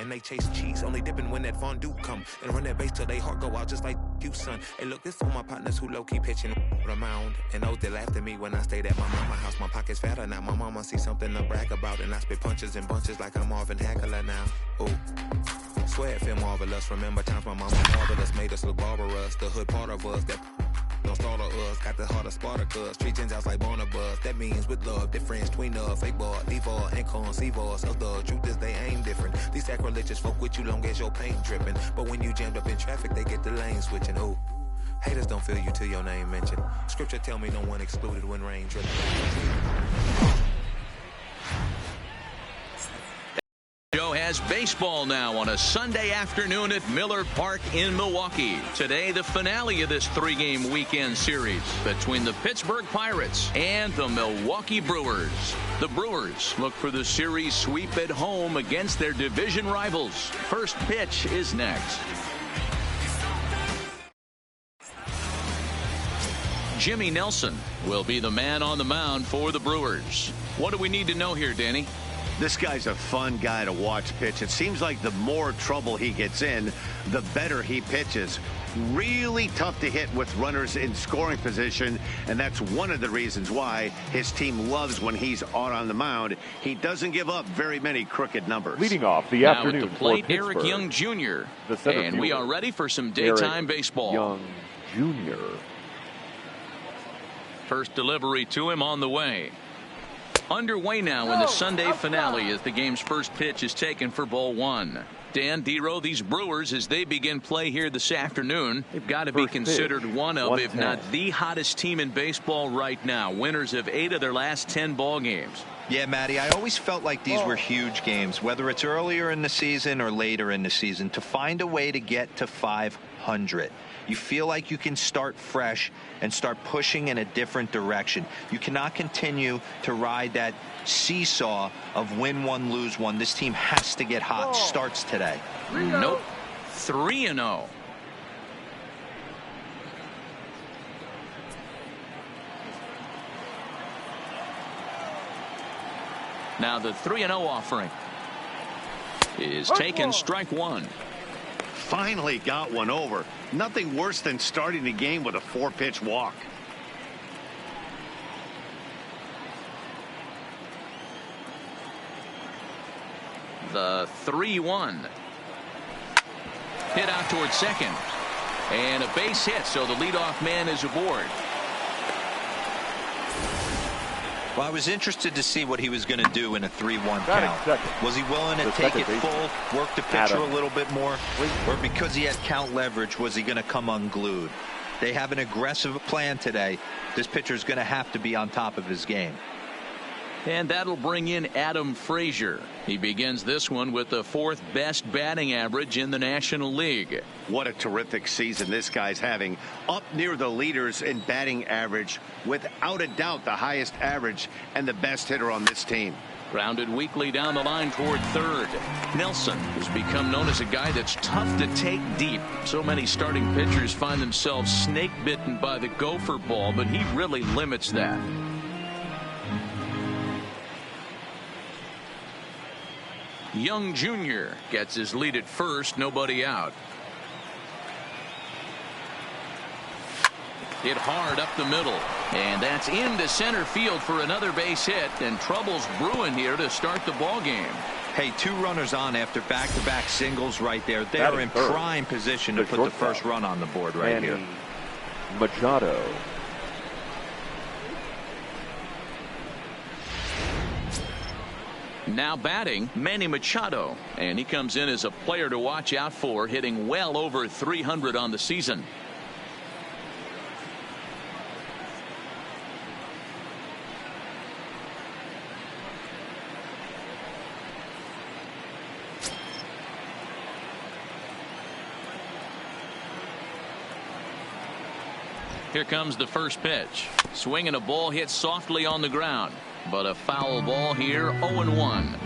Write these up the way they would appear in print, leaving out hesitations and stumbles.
and they chase cheese, only dipping when that fondue come. And run that base till they heart go out just like you, son. Hey, look, this for my partners who low-key pitching the mound. And those that laughed at me when I stayed at my mama house. My pocket's fatter now, my mama see something to brag about. And I spit punches and bunches like I'm Marvin Hagler now. Ooh, swear it feel marvelous. Remember times my mama marvelous made us look barbarous. The hood part of us that don't start of us. Got the heart of Spartacus. Treat Gentiles like Barnabas. That means with love, difference between us. Fake bar, default, and conceive us. Of the truth is they aim different. These sacrilegious folk with you long as your paint dripping. But when you jammed up in traffic, they get the lane switching. Ooh, haters don't feel you till your name mentioned. Scripture tell me no one excluded when rain dripping. Joe has baseball now on a Sunday afternoon at Miller Park in Milwaukee. Today, the finale of this three-game weekend series between the Pittsburgh Pirates and the Milwaukee Brewers. The Brewers look for the series sweep at home against their division rivals. First pitch is next. Jimmy Nelson will be the man on the mound for the Brewers. What do we need to know here, Danny? This guy's a fun guy to watch pitch. It seems like the more trouble he gets in, the better he pitches. Really tough to hit with runners in scoring position, and that's one of the reasons why his team loves when he's on the mound. He doesn't give up very many crooked numbers. Leading off the now afternoon at the plate, for Eric Young Jr. And we are ready for some daytime baseball. Young Jr. First delivery to him on the way. Underway now in the Sunday finale as the game's first pitch is taken for ball one. Dan Dero, these Brewers, as they begin play here this afternoon, they've got to be considered one of, if not the hottest team in baseball right now. Winners of 8 of their last 10 ball games. Yeah, Matty, I always felt like these were huge games, whether it's earlier in the season or later in the season, to find a way to get to 500. You feel like you can start fresh and start pushing in a different direction. You cannot continue to ride that seesaw of win one, lose one. This team has to get hot. Starts today. Nope. 3-0. Now the 3-0 offering is taken, strike one. Finally got one over. Nothing worse than starting the game with a 4-pitch walk. The 3-1. Hit out towards second. And a base hit, so the leadoff man is aboard. Well, I was interested to see what he was going to do in a 3-1 count. Was he willing to take it full, work the pitcher a little bit more, or because he had count leverage, was he going to come unglued? They have an aggressive plan today. This pitcher is going to have to be on top of his game. And that'll bring in Adam Frazier. He begins this one with the 4th best batting average in the National League. What a terrific season this guy's having. Up near the leaders in batting average, without a doubt the highest average and the best hitter on this team. Grounded weakly down the line toward third. Nelson has become known as a guy that's tough to take deep. So many starting pitchers find themselves snake bitten by the gopher ball, but he really limits that. Young Jr. gets his lead at first, nobody out. Hit hard up the middle, and that's into center field for another base hit, and trouble's brewing here to start the ball game. Hey, 2 runners on after back-to-back singles right there. They are in prime position to put the first run on the board right here. Machado. Now batting, Manny Machado, and he comes in as a player to watch out for, hitting well over 300 on the season. Here comes the first pitch. Swinging a ball hit softly on the ground. But a foul ball here, 0-1.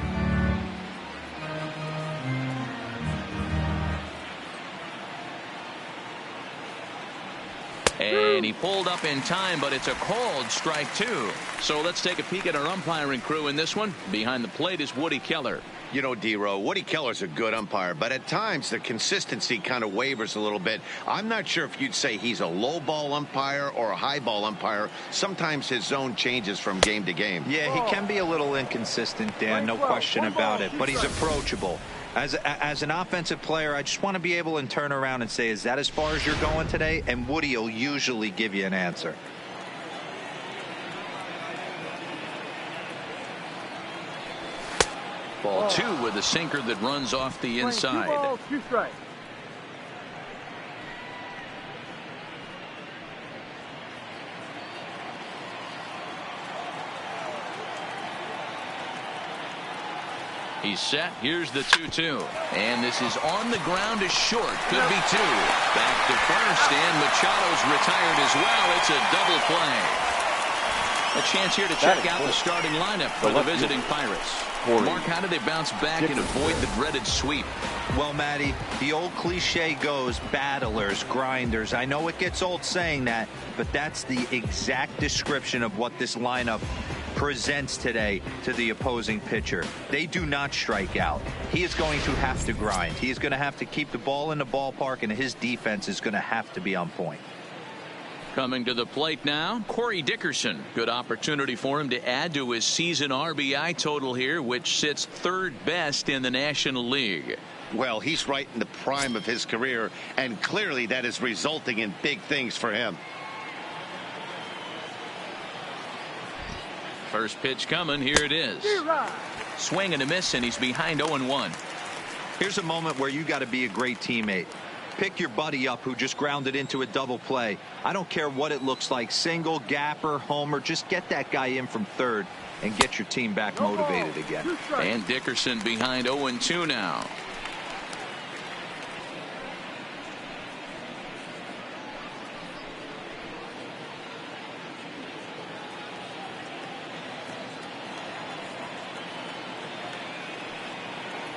And he pulled up in time, but it's a called strike 2. So let's take a peek at our umpiring crew in this one. Behind the plate is Woody Keller. You know, D-Row, Woody Keller's a good umpire, but at times the consistency kind of wavers a little bit. I'm not sure if you'd say he's a low ball umpire or a high ball umpire. Sometimes his zone changes from game to game. Yeah, he can be a little inconsistent, Dan, no question about it, but he's approachable. As an offensive player, I just want to be able to turn around and say, is that as far as you're going today? And Woody will usually give you an answer. Ball 2 with a sinker that runs off the inside. 2 balls, 2 strikes. He's set. Here's the 2-2. And this is on the ground is short. Could be 2. Back to first, and Machado's retired as well. It's a double play. A chance here to check out the starting lineup for the visiting Pirates. Mark, how do they bounce back and avoid the dreaded sweep? Well, Matty, the old cliche goes battlers, grinders. I know it gets old saying that, but that's the exact description of what this lineup presents today to the opposing pitcher. They do not strike out. He is going to have to grind. He is going to have to keep the ball in the ballpark, and his defense is going to have to be on point. Coming to the plate now, Corey Dickerson. Good opportunity for him to add to his season RBI total here, which sits 3rd best in the National League. Well, he's right in the prime of his career, and clearly that is resulting in big things for him. First pitch coming. Here it is. Swing and a miss, and he's behind 0-1. Here's a moment where you got to be a great teammate. Pick your buddy up who just grounded into a double play. I don't care what it looks like, single, gapper, homer. Just get that guy in from third and get your team back motivated again. And Dickerson behind 0-2 now.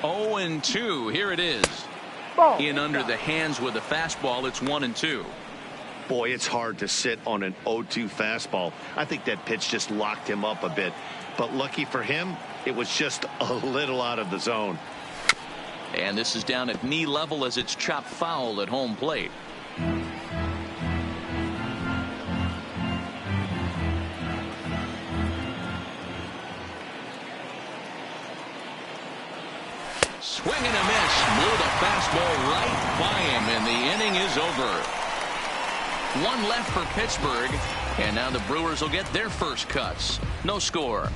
Oh, and 2. Here it is. In under the hands with a fastball. It's 1-2. Boy, it's hard to sit on an 0-2 fastball. I think that pitch just locked him up a bit. But lucky for him, it was just a little out of the zone. And this is down at knee level as it's chopped foul at home plate. Swing and a miss. Blew the fastball right by him, and the inning is over. 1 left for Pittsburgh, and now the Brewers will get their first cuts. No score.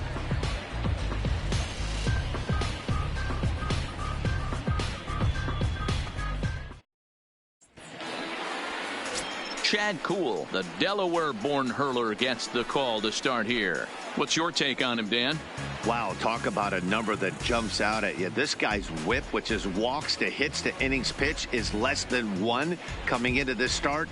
Chad Kuhl, the Delaware-born hurler, gets the call to start here. What's your take on him, Dan? Wow, talk about a number that jumps out at you. This guy's whip, which is walks to hits to innings pitch, is less than 1 coming into this start.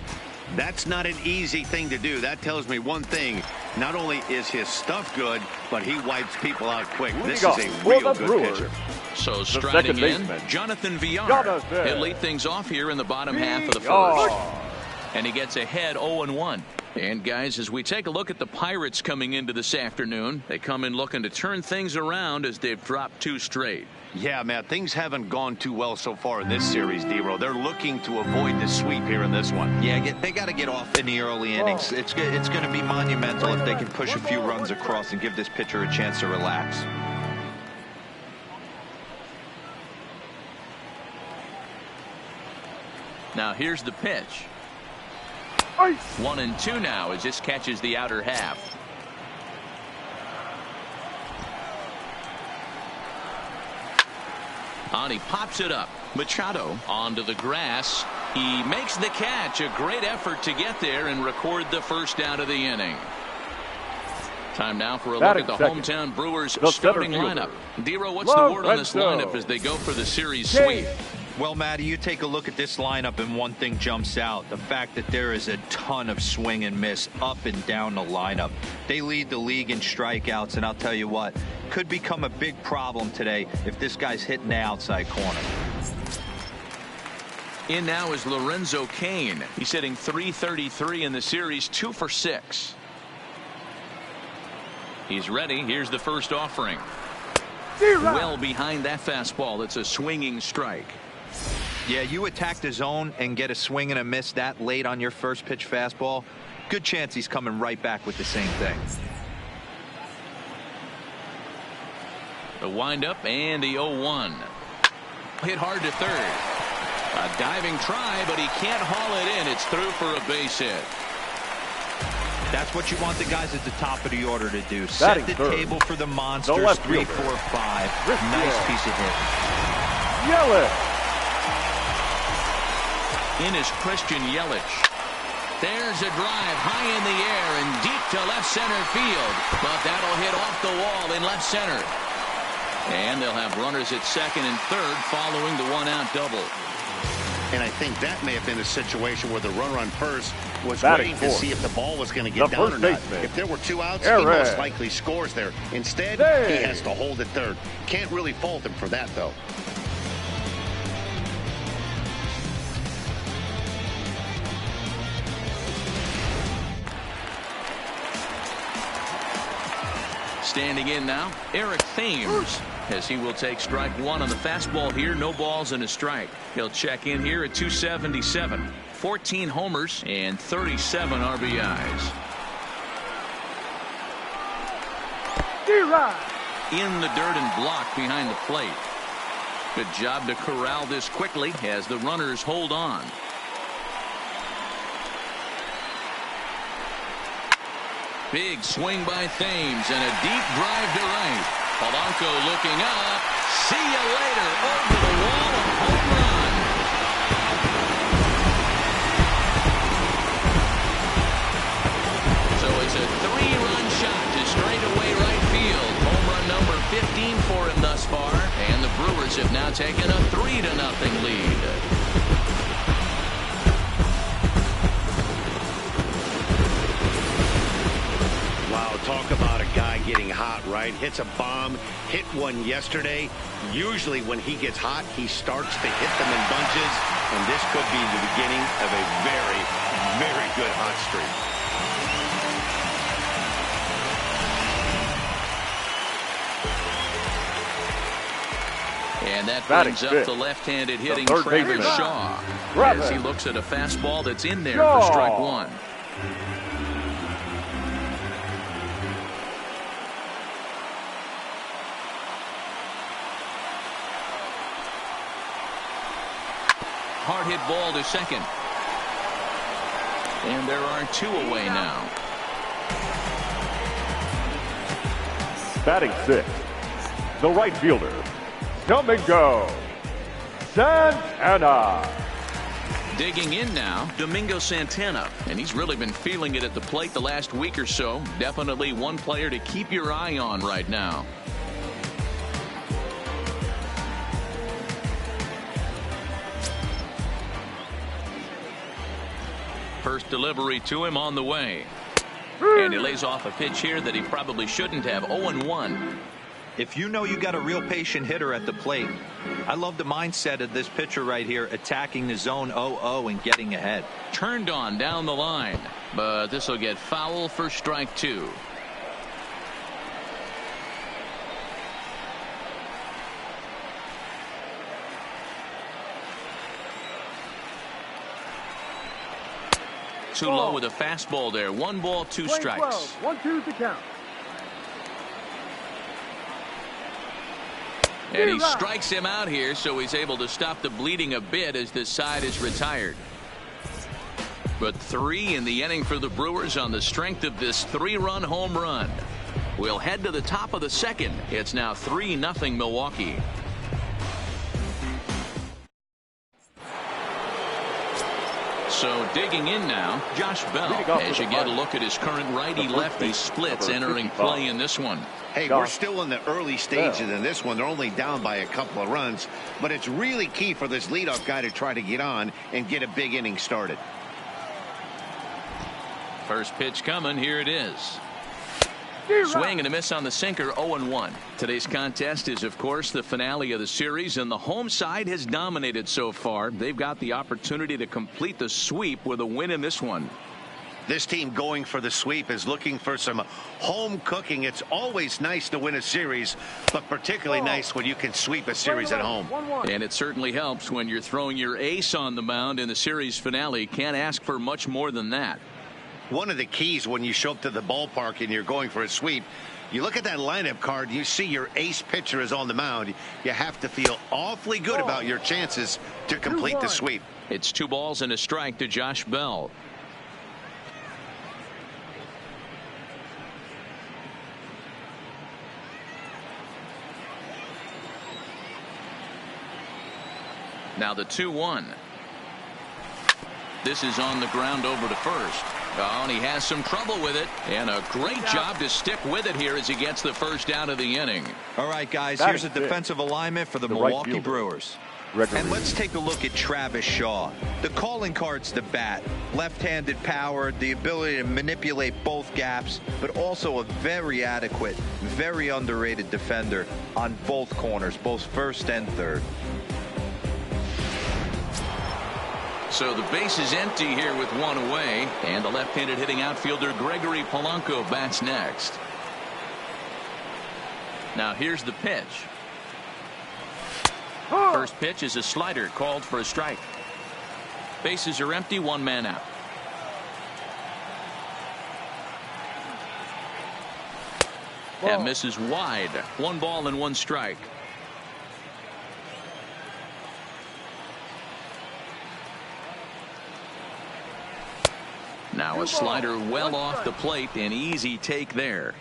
That's not an easy thing to do. That tells me one thing. Not only is his stuff good, but he wipes people out quick. This is a real good pitcher. So striding in, Jonathan Villar. He'll lead things off here in the bottom half of the first. And he gets ahead 0-1. And guys, as we take a look at the Pirates coming into this afternoon, they come in looking to turn things around as they've dropped 2 straight. Yeah, Matt, things haven't gone too well so far in this series, D-Row. They're looking to avoid the sweep here in this one. Yeah, they got to get off in the early innings. It's going to be monumental if they can push a few runs across and give this pitcher a chance to relax. Now here's the pitch. 1-2 now as this catches the outer half. On he pops it up. Machado onto the grass. He makes the catch. A great effort to get there and record the first out of the inning. Time now for a look at the hometown Brewers starting lineup. D-Row, what's the word on this lineup as they go for the series sweep? Well, Matty, you take a look at this lineup and one thing jumps out. The fact that there is a ton of swing and miss up and down the lineup. They lead the league in strikeouts, and I'll tell you what, could become a big problem today if this guy's hitting the outside corner. In now is Lorenzo Cain. He's hitting .333 in the series, 2 for 6. He's ready. Here's the first offering. Well behind that fastball. It's a swinging strike. Yeah, you attack the zone and get a swing and a miss that late on your first pitch fastball. Good chance he's coming right back with the same thing. The windup and the 0-1. Hit hard to third. A diving try, but he can't haul it in. It's through for a base hit. That's what you want the guys at the top of the order to do. Set the table for the monsters. 3, 4, 5. Nice piece of hit. Yelich. In is Christian Yelich. There's a drive high in the air and deep to left center field. But that'll hit off the wall in left center. And they'll have runners at second and third following the one-out double. And I think that may have been a situation where the runner on first was waiting to see if the ball was going to get down or not. If there were 2 outs, he most likely scores there. Instead, he has to hold at third. Can't really fault him for that, though. Standing in now, Eric Thames, as he will take strike 1 on the fastball here. No balls and a strike. He'll check in here at 277. 14 homers and 37 RBIs. In the dirt and blocked behind the plate. Good job to corral this quickly as the runners hold on. Big swing by Thames and a deep drive to right. Polanco looking up. See you later. Over the wall, a home run. So it's a 3-run shot to straightaway right field. Home run number 15 for him thus far. And the Brewers have now taken a 3-0 lead. Talk about a guy getting hot, right? Hits a bomb, hit one yesterday. Usually when he gets hot, he starts to hit them in bunches, and this could be the beginning of a very, very good hot streak. And that brings up the left-handed hitting Travis Shaw as he looks at a fastball that's in there for strike 1. Hard hit ball to second. And there are 2 away now. Batting 6th, the right fielder, Domingo Santana. Digging in now, Domingo Santana. And he's really been feeling it at the plate the last week or so. Definitely one player to keep your eye on right now. First delivery to him on the way. And he lays off a pitch here that he probably shouldn't have. 0-1. If you know you got a real patient hitter at the plate, I love the mindset of this pitcher right here, attacking the zone 0-0 and getting ahead. Turned on down the line, but this will get foul for strike 2. Too low with a fastball there. 1 ball, 2 strikes. 1-2 to count. And he strikes him out here, so he's able to stop the bleeding a bit as this side is retired. But 3 in the inning for the Brewers on the strength of this 3-run home run. We'll head to the top of the second. It's now 3-0 Milwaukee. So digging in now, Josh Bell, as you get a look at his current righty-lefty splits entering play in this one. Hey, we're still in the early stages in this one. They're only down by a couple of runs, but it's really key for this leadoff guy to try to get on and get a big inning started. First pitch coming. Here it is. Swing and a miss on the sinker. 0-1. Today's contest is, of course, the finale of the series, and the home side has dominated so far. They've got the opportunity to complete the sweep with a win in this one. This team going for the sweep is looking for some home cooking. It's always nice to win a series, but particularly nice when you can sweep a series at home. And it certainly helps when you're throwing your ace on the mound in the series finale. Can't ask for much more than that. One of the keys when you show up to the ballpark and you're going for a sweep, you look at that lineup card, you see your ace pitcher is on the mound. You have to feel awfully good about your chances to complete the sweep. It's 2 balls and a strike to Josh Bell. Now the 2-1. This is on the ground over to first. Oh, and he has some trouble with it. And a great job to stick with it here as he gets the first out of the inning. All right, guys, here's a defensive alignment for the Milwaukee Brewers. And let's take a look at Travis Shaw. The calling card's the bat. Left-handed power, the ability to manipulate both gaps, but also a very adequate, very underrated defender on both corners, both first and third. So the base is empty here with 1 away, and the left-handed hitting outfielder Gregory Polanco bats next. Now here's the pitch. First pitch is a slider called for a strike. Bases are empty, 1 man out. That misses wide. 1 ball and 1 strike. Now a slider well off the plate, an easy take there.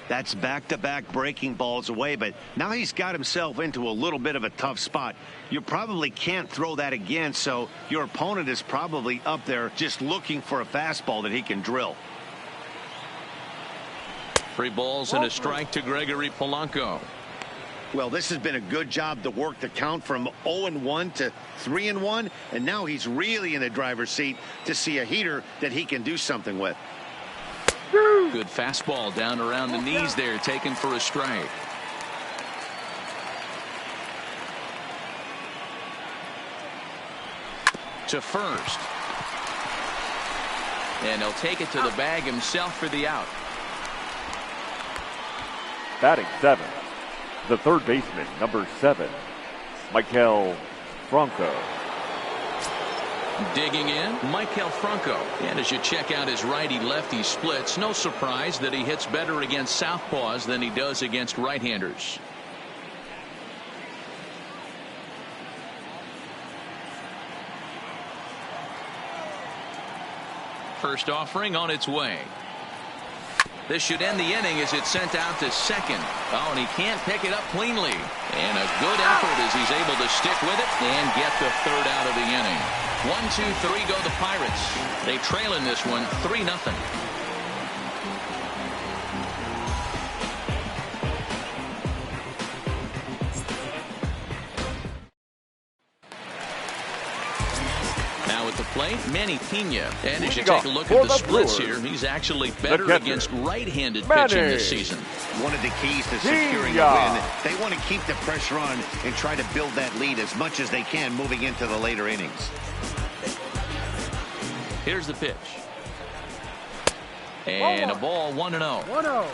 That's back-to-back breaking balls away, but now he's got himself into a little bit of a tough spot. You probably can't throw that again, so your opponent is probably up there just looking for a fastball that he can drill. 3 balls and a strike to Gregory Polanco. Well, this has been a good job to work the count from 0-1 to 3-1, and now he's really in the driver's seat to see a heater that he can do something with. Good fastball down around the knees there, taken for a strike. To first. And he'll take it to the bag himself for the out. Batting 7, the third baseman, number 7, Maikel Franco. Digging in, Maikel Franco. And as you check out his righty-lefty splits, no surprise that he hits better against southpaws than he does against right-handers. First offering on its way. This should end the inning as it's sent out to second. Oh, and he can't pick it up cleanly. And a good effort as he's able to stick with it and get the third out of the inning. 1, 2, 3 go the Pirates. They trail in this one 3-0. Now at the plate, Manny Pena. And as you take a look at the splits here, he's actually better against right-handed pitching this season. One of the keys to securing a win, they want to keep the pressure on and try to build that lead as much as they can moving into the later innings. Here's the pitch. And a ball, 1-0. 1-0.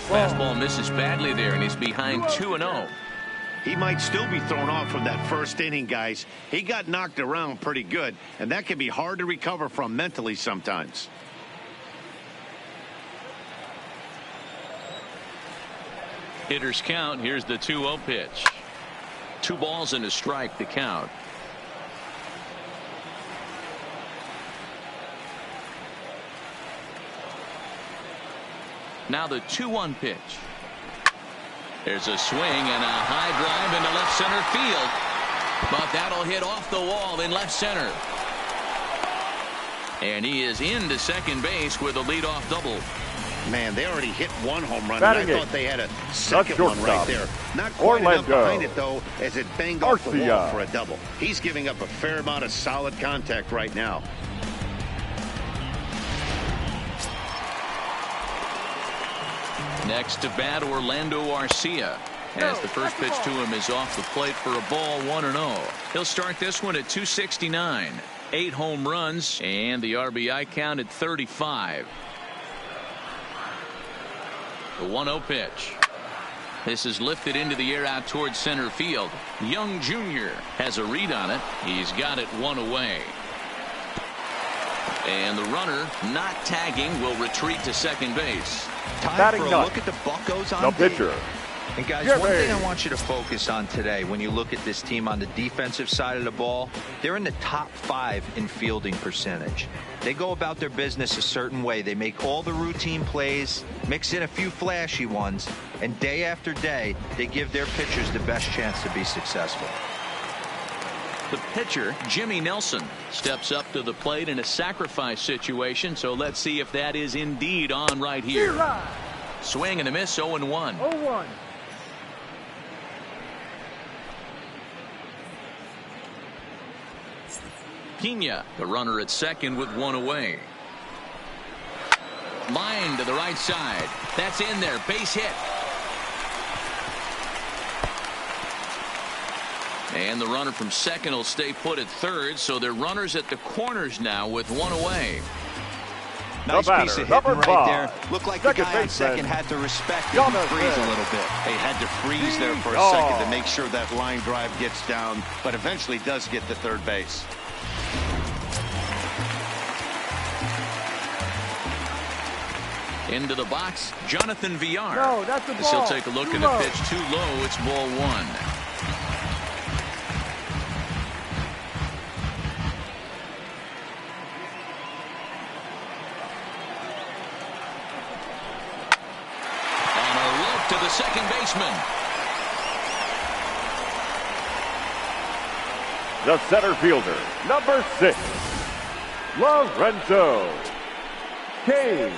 Fastball misses badly there, and he's behind 2-0. He might still be thrown off from that first inning, guys. He got knocked around pretty good, and that can be hard to recover from mentally sometimes. Hitters count. Here's the 2-0 pitch. 2 balls and a strike to count. Now the 2-1 pitch. There's a swing and a high drive into left center field. But that'll hit off the wall in left center. And he is into second base with a leadoff double. Man, they already hit 1 home run. And I thought they had a second one right there. Not quite enough behind it, though, as it banged off the wall for a double. He's giving up a fair amount of solid contact right now. Next to bat, Orlando Arcia, as the first pitch to him is off the plate for a ball, 1-0. He'll start this one at 269. 8 home runs, and the RBI count at 35. The 1-0 pitch. This is lifted into the air out towards center field. Young Jr. has a read on it. He's got it 1 away. And the runner, not tagging, will retreat to second base. Time for a look at the Buccos on the pitcher. And guys, one thing I want you to focus on today when you look at this team on the defensive side of the ball, they're in the top 5 in fielding percentage. They go about their business a certain way. They make all the routine plays, mix in a few flashy ones, and day after day, they give their pitchers the best chance to be successful. The pitcher, Jimmy Nelson, steps up to the plate in a sacrifice situation, so let's see if that is indeed on right here. Swing and a miss, 0-1. 0-1. Pena, the runner at second with 1 away. Line to the right side. That's in there. Base hit. And the runner from second will stay put at third, so they're runners at the corners now with 1 away. Nice piece of hitting right there. Looked like the guy on second had to respect it and freeze a little bit. He had to freeze there for a second to make sure that line drive gets down, but eventually does get to third base. Into the box, Jonathan Villar. No, that's a ball. He'll take a look at the pitch too low. It's ball 1. To the second baseman. The center fielder, number 6, Lorenzo Cain.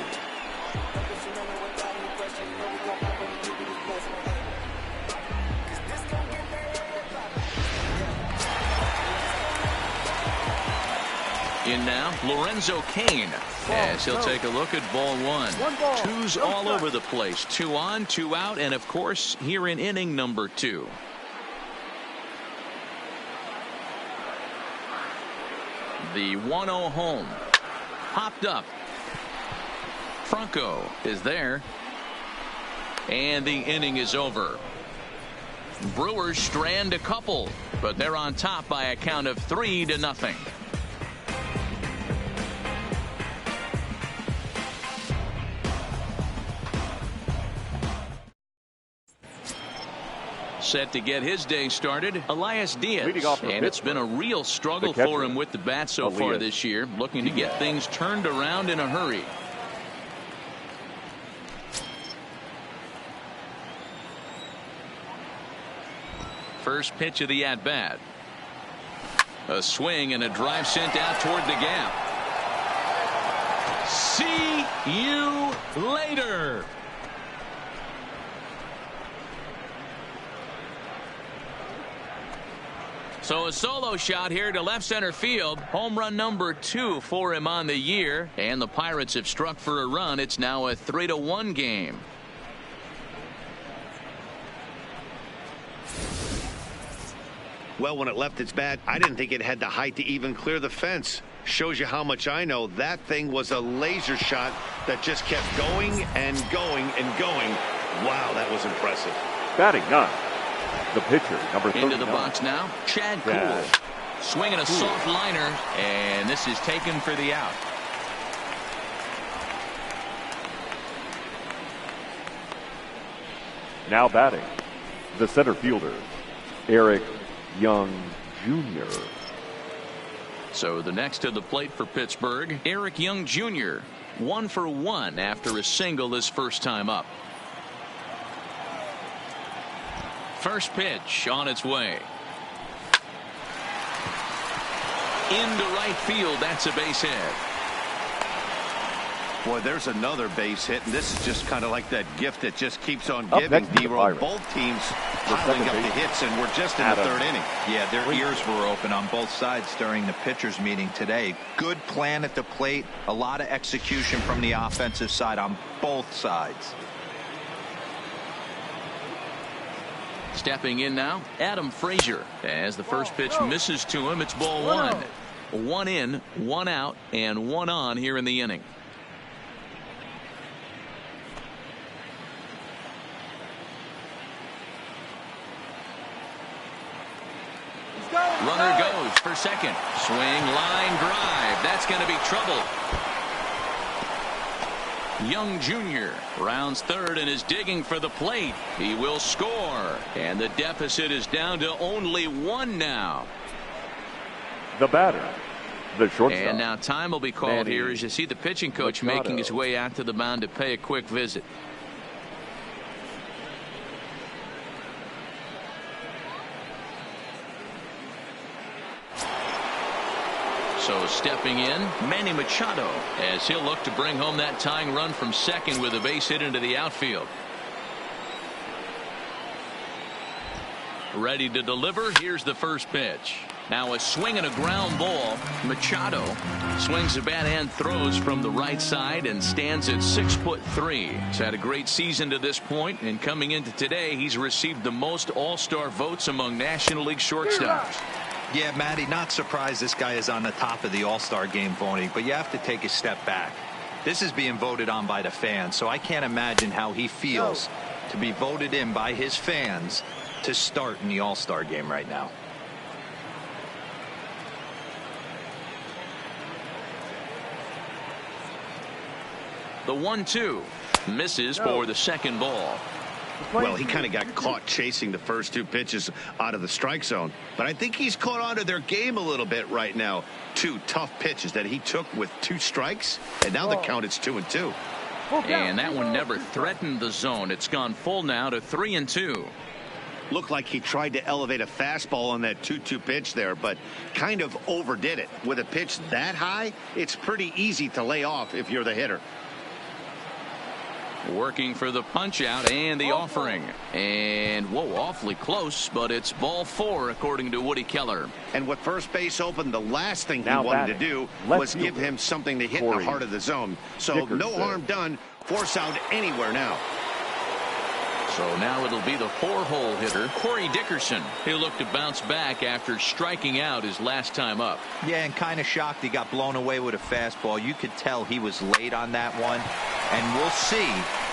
In now, Lorenzo Cain, as he'll take a look at ball 1. Twos all over the place. 2 on, 2 out, and of course, here in inning number 2. The 1-0 home. Popped up. Franco is there. And the inning is over. Brewers strand a couple, but they're on top by a count of 3-0. Set to get his day started, Elias Diaz, and it's been a real struggle for him with the bat so far this year, looking to get things turned around in a hurry. First pitch of the at-bat. A swing and a drive sent out toward the gap. See you later. So a solo shot here to left center field. Home run number 2 for him on the year. And the Pirates have struck for a run. It's now a 3-1 game. Well, when it left its bat, I didn't think it had the height to even clear the fence. Shows you how much I know. That thing was a laser shot that just kept going and going and going. Wow, that was impressive. Batting 9. The pitcher, number 39. Into the box now, Chad Kuhl. Swinging a soft liner, and this is taken for the out. Now batting, the center fielder, Eric Young Jr. So the next to the plate for Pittsburgh, Eric Young Jr. 1 for 1 after a single his first time up. First pitch on its way. Into right field. That's a base hit. Boy, there's another base hit, and this is just kind of like that gift that just keeps on giving. D-Roll, both teams piling up the hits, and we're just in the third inning. Yeah, their ears were open on both sides during the pitchers meeting today. Good plan at the plate. A lot of execution from the offensive side on both sides. Stepping in now, Adam Frazier. As the first pitch misses to him, it's ball one. One in, one out, and one on here in the inning. Runner goes for second. Swing, line drive. That's going to be trouble. Young Jr. rounds third and is digging for the plate. He will score. And the deficit is down to only one now. The batter, the shortstop. And now time will be called here as you see the pitching coach making his way out to the mound to pay a quick visit. So stepping in, Manny Machado, as he'll look to bring home that tying run from second with a base hit into the outfield. Ready to deliver. Here's the first pitch. Now a swing and a ground ball. Machado swings the bat and throws from the right side and stands at 6'3". He's had a great season to this point, and coming into today, he's received the most all-star votes among National League shortstops. Yeah, Matty, not surprised this guy is on the top of the All-Star game voting, but you have to take a step back. This is being voted on by the fans, so I can't imagine how he feels to be voted in by his fans to start in the All-Star game right now. The 1-2 misses for the second ball. Well, he kind of got caught chasing the first two pitches out of the strike zone. But I think he's caught on to their game a little bit right now. Two tough pitches that he took with 2 strikes. And now the count is 2-2. And that one never threatened the zone. It's gone full now to 3-2. Looked like he tried to elevate a fastball on that 2-2 pitch there, but kind of overdid it. With a pitch that high, it's pretty easy to lay off if you're the hitter. Working for the punch out and the offering. And whoa, awfully close, but it's ball 4 according to Woody Keller. And with first base open, the last thing he wanted to do was give him something to hit in the heart of the zone. So no harm done. Force out anywhere now. So now it'll be the 4-hole hitter, Corey Dickerson. He'll look to bounce back after striking out his last time up. Yeah, and kind of shocked he got blown away with a fastball. You could tell he was late on that one. And we'll see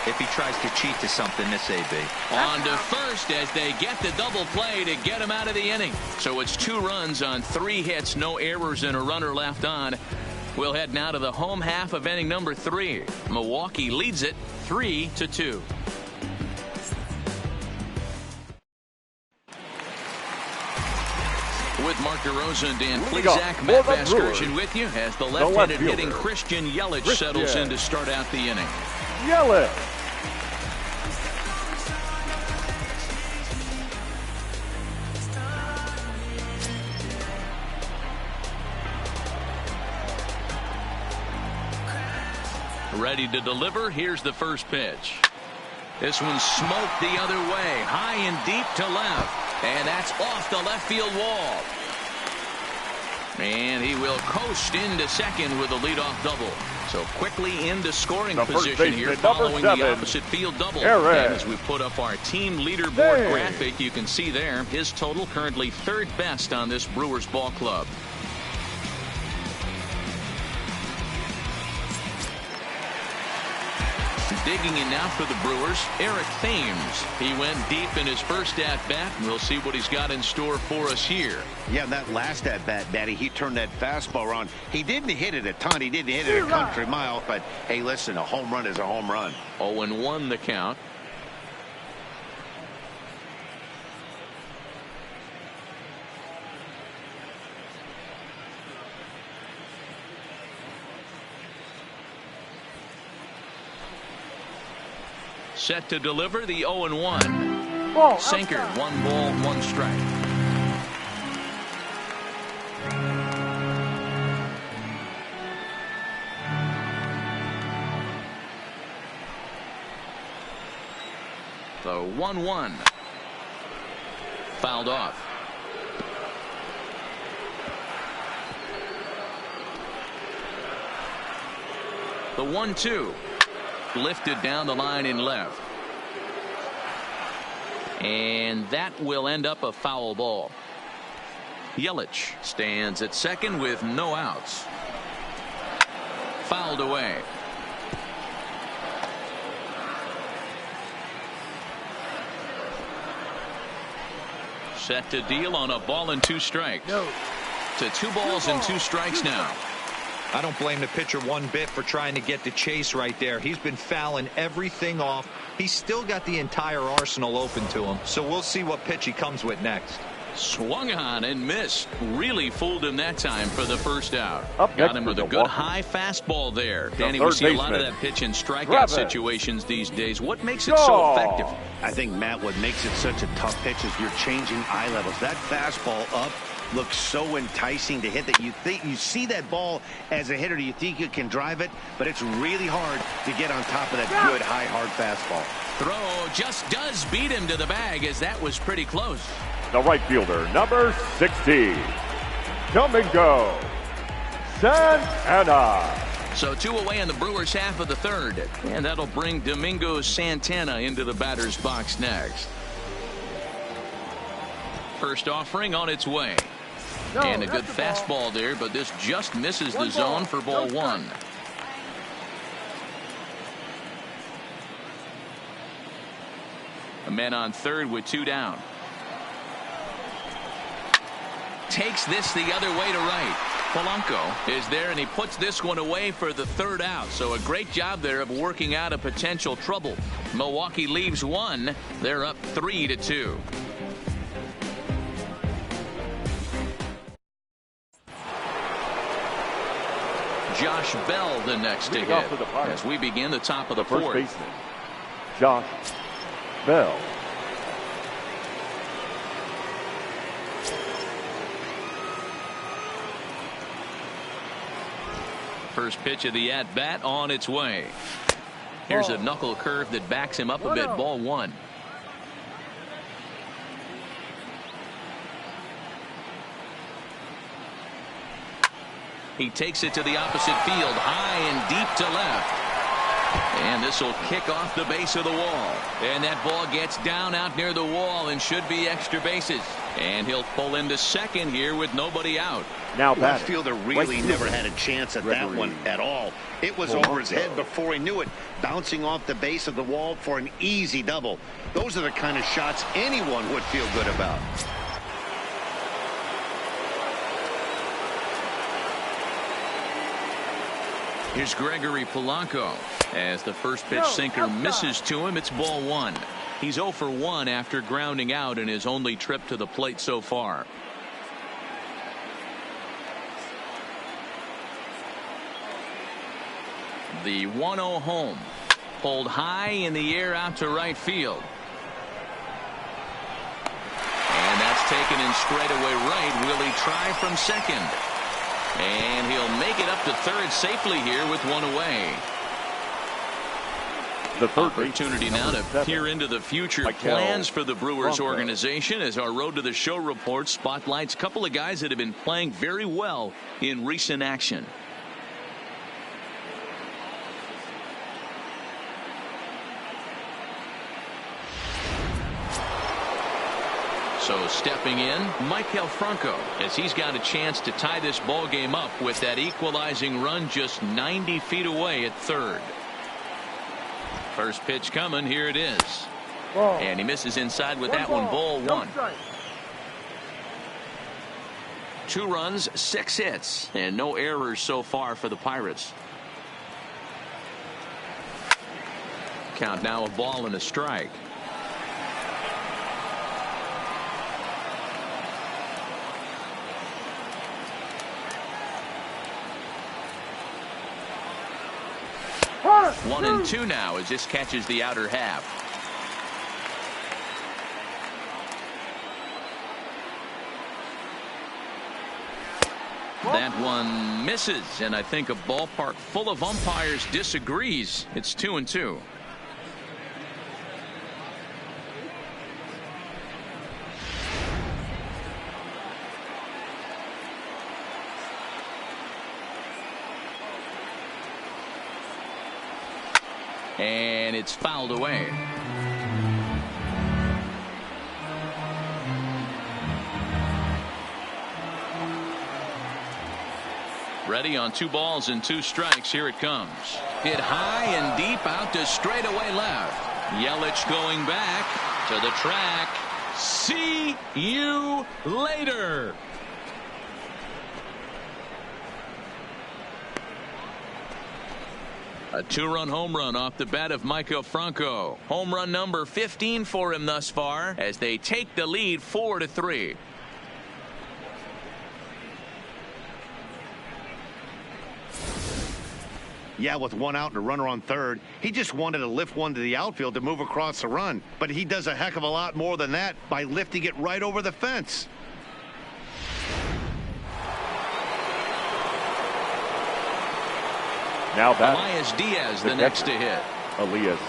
if he tries to cheat to something this AB. On to first as they get the double play to get him out of the inning. So it's 2 runs on 3 hits, no errors, and a runner left on. We'll head now to the home half of inning number 3. Milwaukee leads it 3-2. With Mark DeRosa and Dan Plesac, Matt Vasgersian with you as the left-handed hitting Christian Yelich settles in to start out the inning. Yelich. Ready to deliver. Here's the first pitch. This one smoked the other way, high and deep to left. And that's off the left field wall. And he will coast into second with a leadoff double. So quickly into scoring position here following the opposite field double. And as we put up our team leaderboard graphic, you can see there his total currently 3rd best on this Brewers ball club. Digging in now for the Brewers, Eric Thames. He went deep in his first at-bat. We'll see what he's got in store for us here. Yeah, that last at-bat, Matty, he turned that fastball around. He didn't hit it a ton. He didn't hit it a country mile. But, hey, listen, a home run is a home run. 0-1 the count. Set to deliver the 0-1. Sinker, 1 ball, 1 strike. The 1-1. Fouled off. The 1-2. Lifted down the line in left. And that will end up a foul ball. Yelich stands at second with no outs. Fouled away. Set to deal on a ball and 2 strikes. No. To 2 balls and 2 strikes now. I don't blame the pitcher one bit for trying to get the chase right there. He's been fouling everything off. He's still got the entire arsenal open to him. So we'll see what pitch he comes with next. Swung on and missed. Really fooled him that time for the first out. Got him with a good high fastball there. Danny, we see a lot of that pitch in strikeout situations these days. What makes it so effective? I think, Matt, what makes it such a tough pitch is you're changing eye levels. That fastball up looks so enticing to hit that you think you see that ball as a hitter. You think you can drive it, but it's really hard to get on top of that good high hard fastball. Throw just does beat him to the bag, as that was pretty close. The right fielder, number 60, Domingo Santana. So 2 away in the Brewers half of the third, and that'll bring Domingo Santana into the batter's box next. First offering on its way. And a good fastball there, but this just misses the zone for ball 1. A man on third with 2 down. Takes this the other way to right. Polanco is there, and he puts this one away for the 3rd out. So a great job there of working out a potential trouble. Milwaukee leaves 1. They're up 3-2. Josh Bell the next to hit as we begin the top of the 4th. First baseman, Josh Bell. First pitch of the at-bat on its way. Here's a knuckle curve that backs him up a bit. Ball 1. He takes it to the opposite field, high and deep to left. And this will kick off the base of the wall. And that ball gets down out near the wall and should be extra bases. And he'll pull into second here with nobody out. Now left fielder really never had a chance at that one at all. It was over his head before he knew it, bouncing off the base of the wall for an easy double. Those are the kind of shots anyone would feel good about. Here's Gregory Polanco. As the first pitch sinker misses to him, it's ball 1. He's 0 for 1 after grounding out in his only trip to the plate so far. The 1-0 home. Pulled high in the air out to right field. And that's taken in straightaway right. Will he try from second? And he'll make it up to third safely here with 1 away. The third opportunity now to peer into the future plans for the Brewers organization as our Road to the Show report spotlights a couple of guys that have been playing very well in recent action. So stepping in, Maikel Franco, as he's got a chance to tie this ball game up with that equalizing run just 90 feet away at third. First pitch coming. Here it is. And he misses inside with that one. Ball 1. 2 runs, 6 hits, and no errors so far for the Pirates. Count now, a ball and a strike. One and 2 now as this catches the outer half. That one misses, and I think a ballpark full of umpires disagrees. It's 2-2. And it's fouled away. Ready on 2 balls and 2 strikes. Here it comes. Hit high and deep out to straightaway left. Yelich going back to the track. See you later. A 2-run home run off the bat of Michael Franco. Home run number 15 for him thus far as they take the lead 4-3. Yeah, with 1 out and a runner on third, he just wanted to lift one to the outfield to move across the run. But he does a heck of a lot more than that by lifting it right over the fence. Now that Elias Diaz the next to hit. Elias.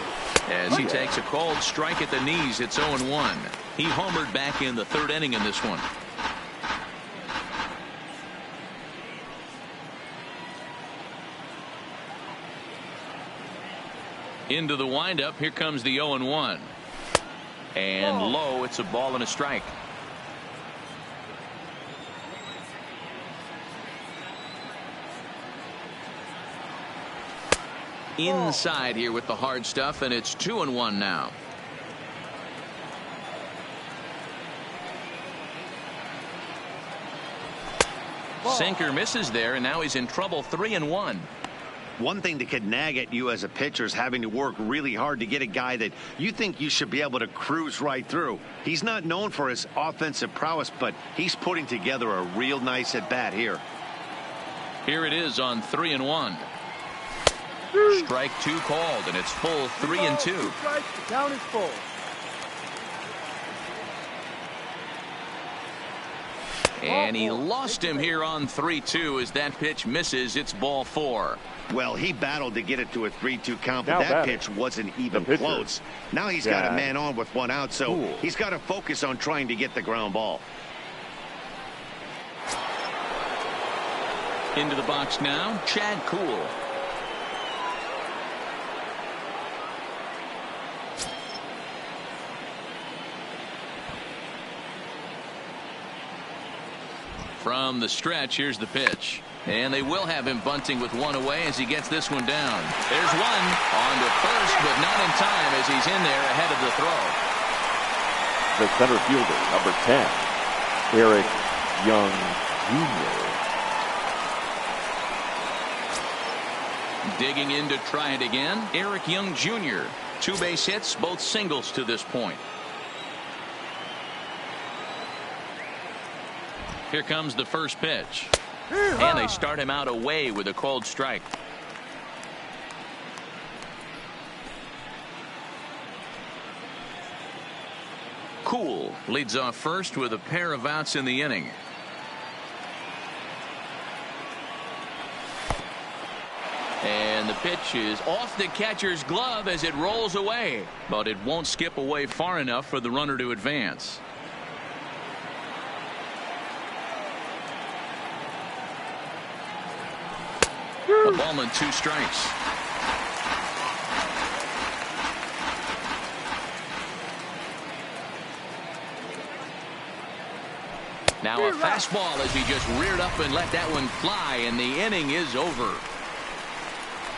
As he takes a called strike at the knees, it's 0-1. He homered back in the 3rd inning in this one. Into the windup. Here comes the 0-1. And low. It's a ball and a strike. Inside here with the hard stuff, and it's 2-1 now. Sinker misses there, and now he's in trouble. 3-1. One thing that could nag at you as a pitcher is having to work really hard to get a guy that you think you should be able to cruise right through. He's not known for his offensive prowess, but he's putting together a real nice at bat here. Here it is on 3-1. Strike 2 called, and it's full 3-2. The count is full. And he lost him here on 3-2 as that pitch misses. It's ball 4. Well, he battled to get it to a 3-2 count, but Now that pitch wasn't even close. Now he's got a man on with 1 out, so he's got to focus on trying to get the ground ball. Into the box now, Chad Kuhl. From the stretch, here's the pitch. And they will have him bunting with 1 away as he gets this one down. There's 1 on to first, but not in time as he's in there ahead of the throw. The center fielder, number 10, Eric Young Jr. Digging in to try it again, Eric Young Jr. 2 base hits, both singles to this point. Here comes the first pitch. And they start him out away with a called strike. Kuhl leads off first with a pair of outs in the inning. And the pitch is off the catcher's glove as it rolls away. But it won't skip away far enough for the runner to advance. A ball and 2 strikes. Now a fastball as he just reared up and let that one fly, and the inning is over.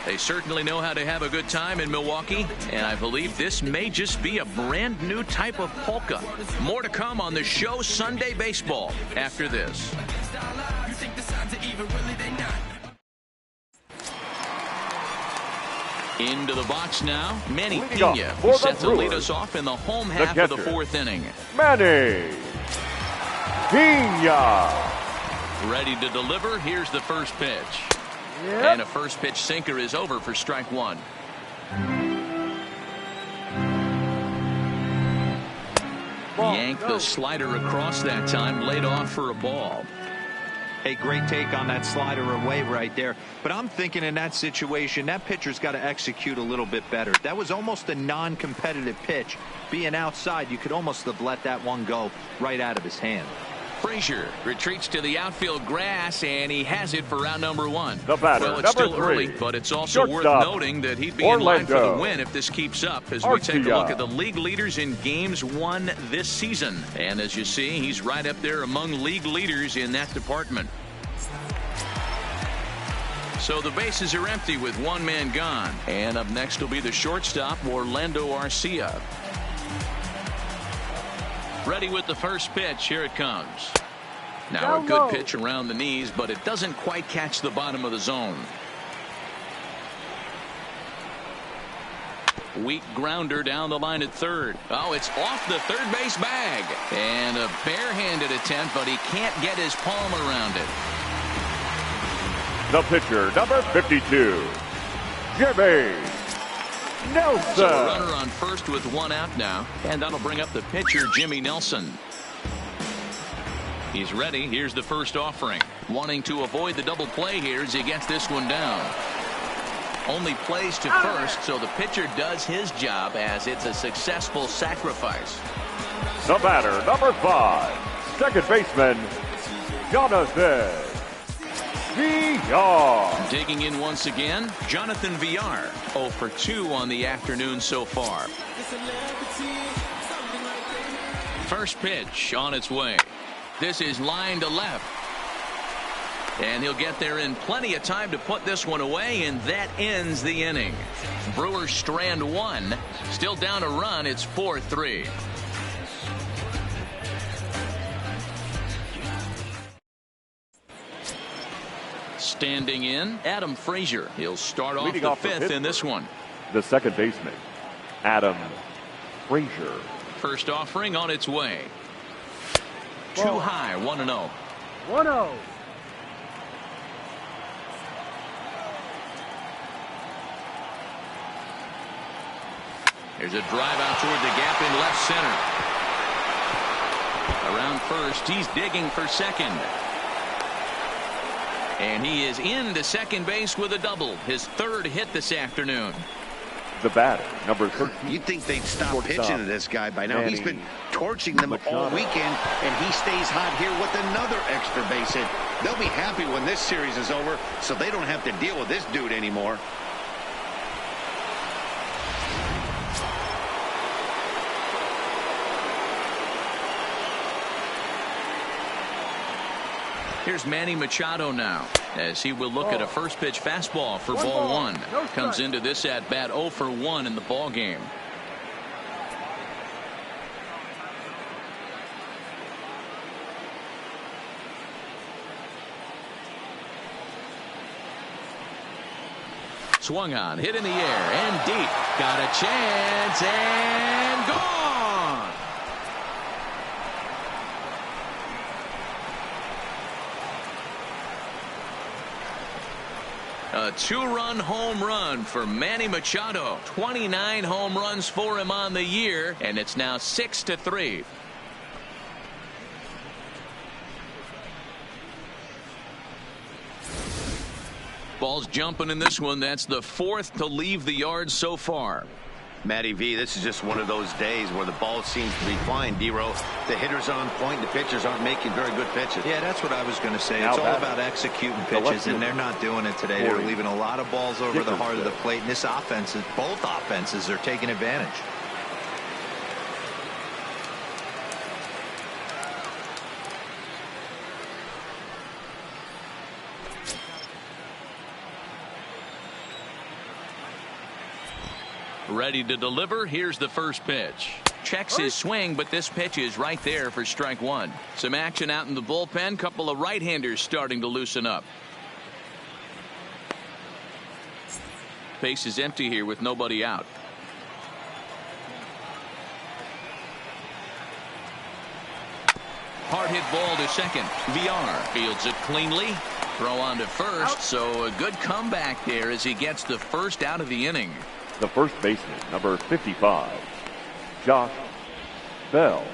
They certainly know how to have a good time in Milwaukee, and I believe this may just be a brand new type of polka. More to come on the show Sunday Baseball after this. Into the box now, Manny Pena set to lead us off in the home half of the 4th inning. Manny Pena. Ready to deliver. Here's the first pitch. And a first pitch sinker is over for strike 1. Yanked the slider across that time, laid off for a ball. A great take on that slider away right there. But I'm thinking in that situation, that pitcher's got to execute a little bit better. That was almost a non-competitive pitch. Being outside, you could almost have let that one go right out of his hand. Frazier retreats to the outfield grass, and he has it for round number 1. The batter, well, it's still number 3, early, but it's also worth noting that he'd be in line for the win if this keeps up as we take a look at the league leaders in games won this season. And as you see, he's right up there among league leaders in that department. So the bases are empty with one man gone. And up next will be the shortstop, Orlando Arcia. Ready with the first pitch. Here it comes. Now a good pitch around the knees, but it doesn't quite catch the bottom of the zone. Weak grounder down the line at third. Oh, it's off the third base bag. And a barehanded attempt, but he can't get his palm around it. The pitcher, number 52, Jimmy Nelson. So a runner on first with one out now, and that'll bring up the pitcher, Jimmy Nelson. He's ready. Here's the first offering. Wanting to avoid the double play here as he gets this one down. Only plays to first, so the pitcher does his job as it's a successful sacrifice. The batter, number 5, second baseman, Jonathan Villar. Digging in once again, Jonathan Villar, 0 for 2 on the afternoon so far. First pitch on its way. This is line to left. And he'll get there in plenty of time to put this one away, and that ends the inning. Brewers strand one. Still down a run. It's 4-3. Standing in, Adam Frazier. He'll start off the fifth in this one. The second baseman, Adam Frazier. First offering on its way. Too high, 1-0. 1-0. There's a drive out toward the gap in left center. Around first, he's digging for second. And he is into second base with a double. His third hit this afternoon. The batter, number 13. You'd think they'd stop pitching to this guy by now. He's been torching them all weekend, and he stays hot here with another extra base hit. They'll be happy when this series is over, so they don't have to deal with this dude anymore. Here's Manny Machado now, as he will look at a first pitch fastball for ball one. Comes into this at bat 0 for 1 in the ball game. Swung on, hit in the air and deep. Got a chance and gone. A 2-run home run for Manny Machado. 29 home runs for him on the year, and it's now 6-3. Ball's jumping in this one. That's the 4th to leave the yard so far. Matty V, this is just one of those days where the ball seems to be flying, D-Row. The hitter's on point, the pitchers aren't making very good pitches. Yeah, that's what I was going to say. It's all about executing pitches, and they're not doing it today. They're leaving a lot of balls over the heart of the plate, and this offense, both offenses are taking advantage. Ready to deliver. Here's the first pitch. Checks his swing, but this pitch is right there for strike one. Some action out in the bullpen. Couple of right-handers starting to loosen up. Base is empty here with nobody out. Hard hit ball to second. Villar fields it cleanly. Throw on to first. So a good comeback there as he gets the first out of the inning. The first baseman, number 55, Josh Bell.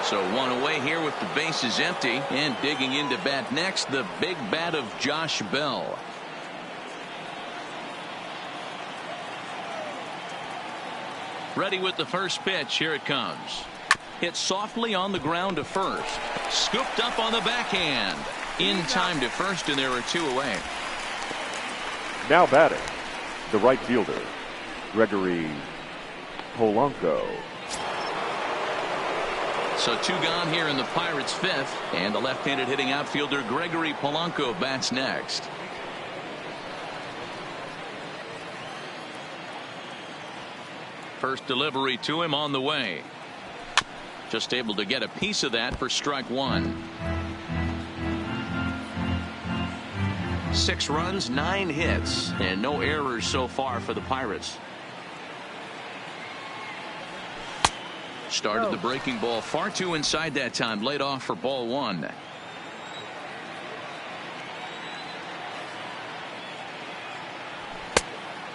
So one away here with the bases empty, and digging into bat next, the big bat of Josh Bell. Ready with the first pitch. Here it comes. Hit softly on the ground to first. Scooped up on the backhand. In time to first, and there are two away. Now batting, the right fielder, Gregory Polanco. So 2 gone here in the Pirates' 5th, and the left-handed hitting outfielder Gregory Polanco bats next. First delivery to him on the way. Just able to get a piece of that for strike 1. 6 runs, 9 hits, and no errors so far for the Pirates. Started the breaking ball far too inside that time. Laid off for ball 1.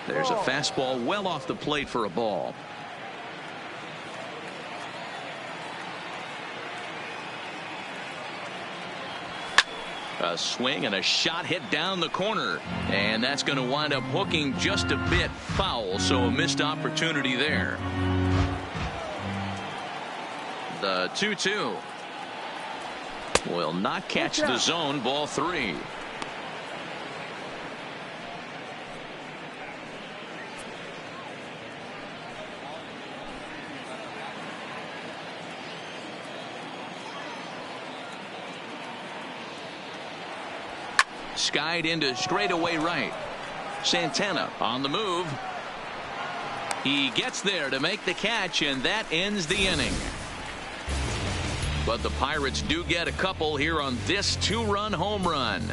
There's a fastball well off the plate for a ball. A swing and a shot hit down the corner, and that's going to wind up hooking just a bit foul, so a missed opportunity there. The 2-2 will not catch the zone. Ball 3. Skied into straightaway right. Santana on the move. He gets there to make the catch, and that ends the inning. But the Pirates do get a couple here on this 2-run home run.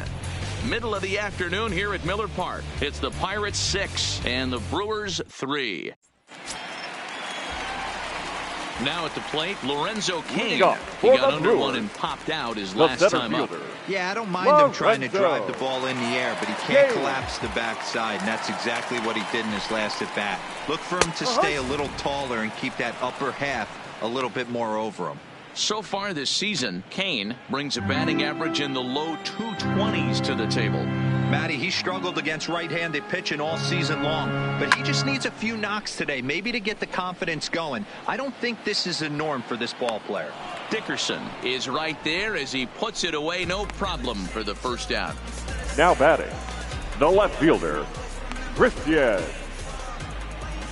Middle of the afternoon here at Miller Park. It's the Pirates 6 and the Brewers 3. Now at the plate, Lorenzo Cain. He got under one and popped out his last time up. Yeah, I don't mind him trying to drive the ball in the air, but he can't collapse the backside, and that's exactly what he did in his last at bat. Look for him to stay a little taller and keep that upper half a little bit more over him. So far this season, Cain brings a batting average in the low 220s to the table. Matty, he struggled against right-handed pitching all season long, but he just needs a few knocks today, maybe to get the confidence going. I don't think this is a norm for this ball player. Dickerson is right there as he puts it away, no problem for the first out. Now batting, the left fielder, Christian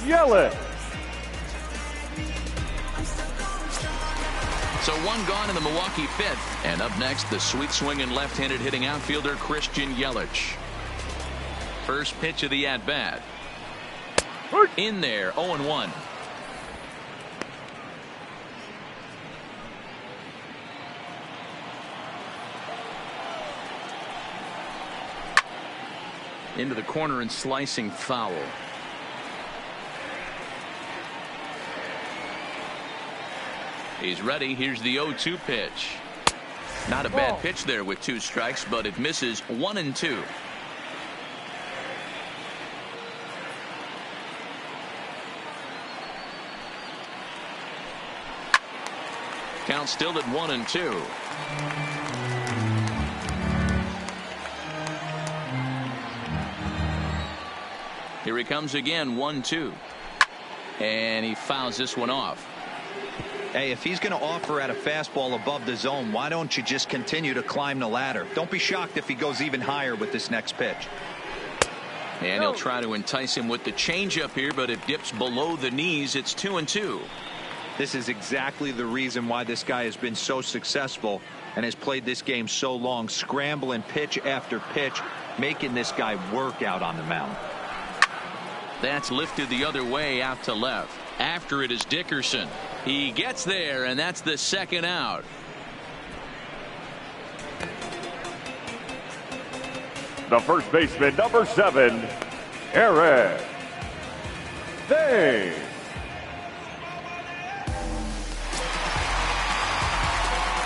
Yelich. So 1 gone in the Milwaukee 5th. And up next, the sweet swinging left-handed hitting outfielder Christian Yelich. First pitch of the at-bat. In there, 0-1. Into the corner and slicing foul. He's ready. Here's the 0-2 pitch. Not a bad pitch there with 2 strikes, but it misses 1-2. Count still at 1-2. Here he comes again, 1-2. And he fouls this one off. Hey, if he's going to offer at a fastball above the zone, why don't you just continue to climb the ladder? Don't be shocked if he goes even higher with this next pitch. And he'll try to entice him with the changeup here, but it dips below the knees. It's 2-2. This is exactly the reason why this guy has been so successful and has played this game so long, scrambling pitch after pitch, making this guy work out on the mound. That's lifted the other way out to left. After it is Dickerson. He gets there, and that's the second out. The first baseman, number 7, Eric Thames.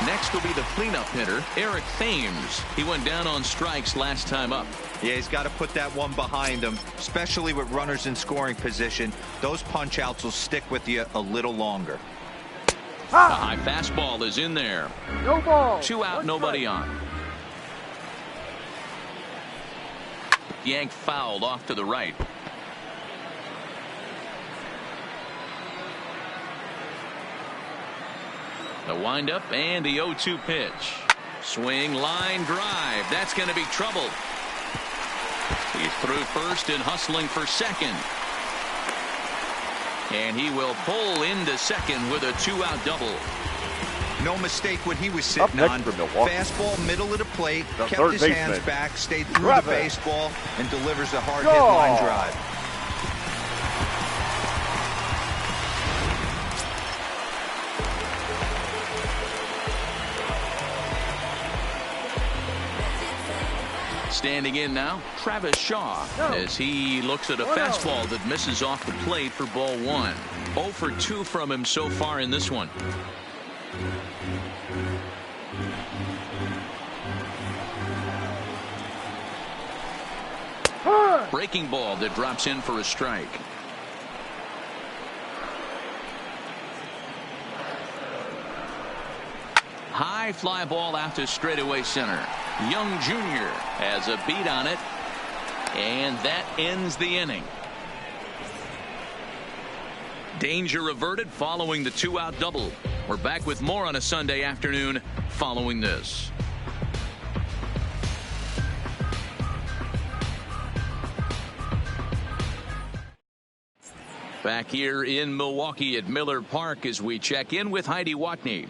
Next will be the cleanup hitter, Eric Thames. He went down on strikes last time up. Yeah, he's got to put that one behind him, especially with runners in scoring position. Those punch outs will stick with you a little longer. The high fastball is in there. No ball. 2 out, nobody on. Yank fouled off to the right. The windup and the 0-2 pitch. Swing, line, drive. That's going to be trouble. He's through first and hustling for second. And he will pull into second with a 2-out double. No mistake what he was sitting on. Fastball, middle of the plate, kept his hands back, stayed through the baseball, and delivers a hard hit line drive. Standing in now, Travis Shaw, as he looks at a fastball that misses off the plate for ball 1. 0 for 2 from him so far in this one. Breaking ball that drops in for a strike. High fly ball out to straightaway center. Young Jr. has a beat on it, and that ends the inning. Danger averted following the 2-out double. We're back with more on a Sunday afternoon following this. Back here in Milwaukee at Miller Park as we check in with Heidi Watney.